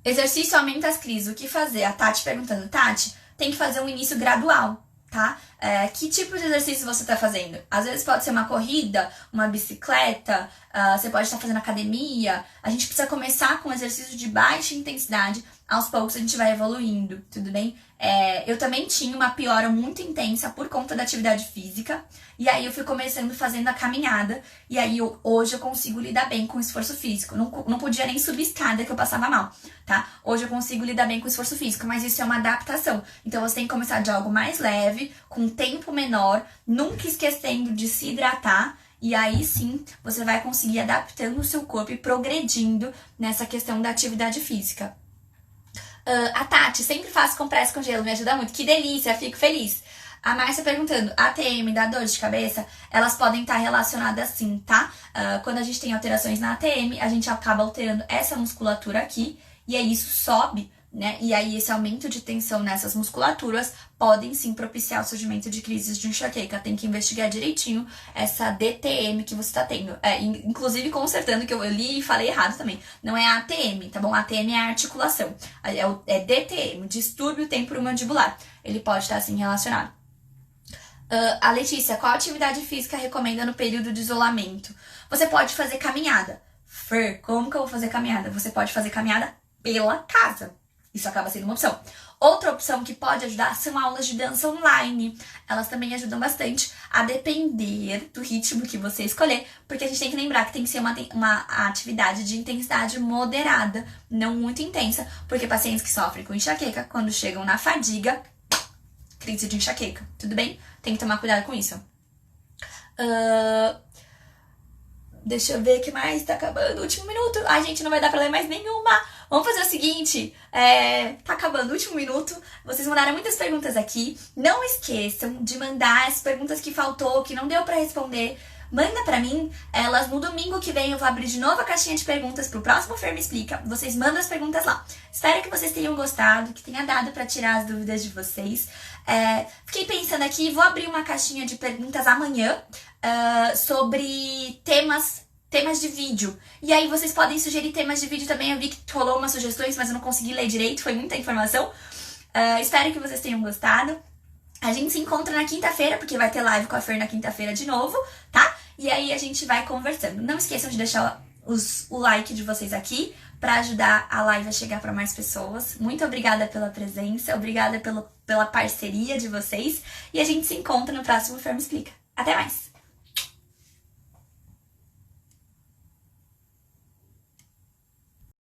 Exercício aumenta as crises, o que fazer? A Tati perguntando. Tati, tem que fazer um início gradual, tá? Que tipo de exercício você tá fazendo? Às vezes pode ser uma corrida, uma bicicleta, você pode estar fazendo academia. A gente precisa começar com exercício de baixa intensidade, aos poucos a gente vai evoluindo, tudo bem? Eu também tinha uma piora muito intensa por conta da atividade física, e aí eu fui começando fazendo a caminhada, e aí hoje eu consigo lidar bem com o esforço físico. Não podia nem subir escada que eu passava mal, tá? Hoje eu consigo lidar bem com o esforço físico, mas isso é uma adaptação. Então você tem que começar de algo mais leve, com tempo menor, nunca esquecendo de se hidratar, e aí sim você vai conseguir adaptando o seu corpo e progredindo nessa questão da atividade física. A Tati, sempre faço compressa com gelo, me ajuda muito. Que delícia, fico feliz. A Márcia perguntando, ATM dá dor de cabeça? Elas podem estar relacionadas sim, tá? Quando a gente tem alterações na ATM, a gente acaba alterando essa musculatura aqui, e aí isso sobe, né? E aí esse aumento de tensão nessas musculaturas podem sim propiciar o surgimento de crises de enxaqueca. Tem que investigar direitinho essa DTM que você tá tendo. Inclusive consertando que eu li e falei errado também. Não é ATM, tá bom? ATM é a articulação. É DTM, distúrbio temporomandibular. Ele pode estar assim relacionado. A Letícia, qual atividade física recomenda no período de isolamento? Você pode fazer caminhada. Fer, como que eu vou fazer caminhada? Você pode fazer caminhada pela casa. Isso acaba sendo uma opção. Outra opção que pode ajudar são aulas de dança online. Elas também ajudam bastante, a depender do ritmo que você escolher, porque a gente tem que lembrar que tem que ser uma atividade de intensidade moderada, não muito intensa, porque pacientes que sofrem com enxaqueca, quando chegam na fadiga, crise de enxaqueca, tudo bem? Tem que tomar cuidado com isso. Deixa eu ver o que mais, tá acabando o último minuto. Ai, gente, não vai dar pra ler mais nenhuma. Vamos fazer o seguinte, tá acabando o último minuto. Vocês mandaram muitas perguntas aqui. Não esqueçam de mandar as perguntas que faltou, que não deu pra responder. Manda pra mim, elas no domingo que vem eu vou abrir de novo a caixinha de perguntas pro próximo Fer Me Explica. Vocês mandam as perguntas lá. Espero que vocês tenham gostado, que tenha dado pra tirar as dúvidas de vocês. Fiquei pensando aqui, vou abrir uma caixinha de perguntas amanhã sobre temas de vídeo. E aí vocês podem sugerir temas de vídeo também. Eu vi que rolou umas sugestões, mas eu não consegui ler direito, foi muita informação. Espero que vocês tenham gostado. A gente se encontra na quinta-feira, porque vai ter live com a Fer na quinta-feira de novo, tá? E aí a gente vai conversando. Não esqueçam de deixar o like de vocês aqui para ajudar a live a chegar para mais pessoas. Muito obrigada pela presença, obrigada pela parceria de vocês. E a gente se encontra no próximo Fer Me Explica. Até mais!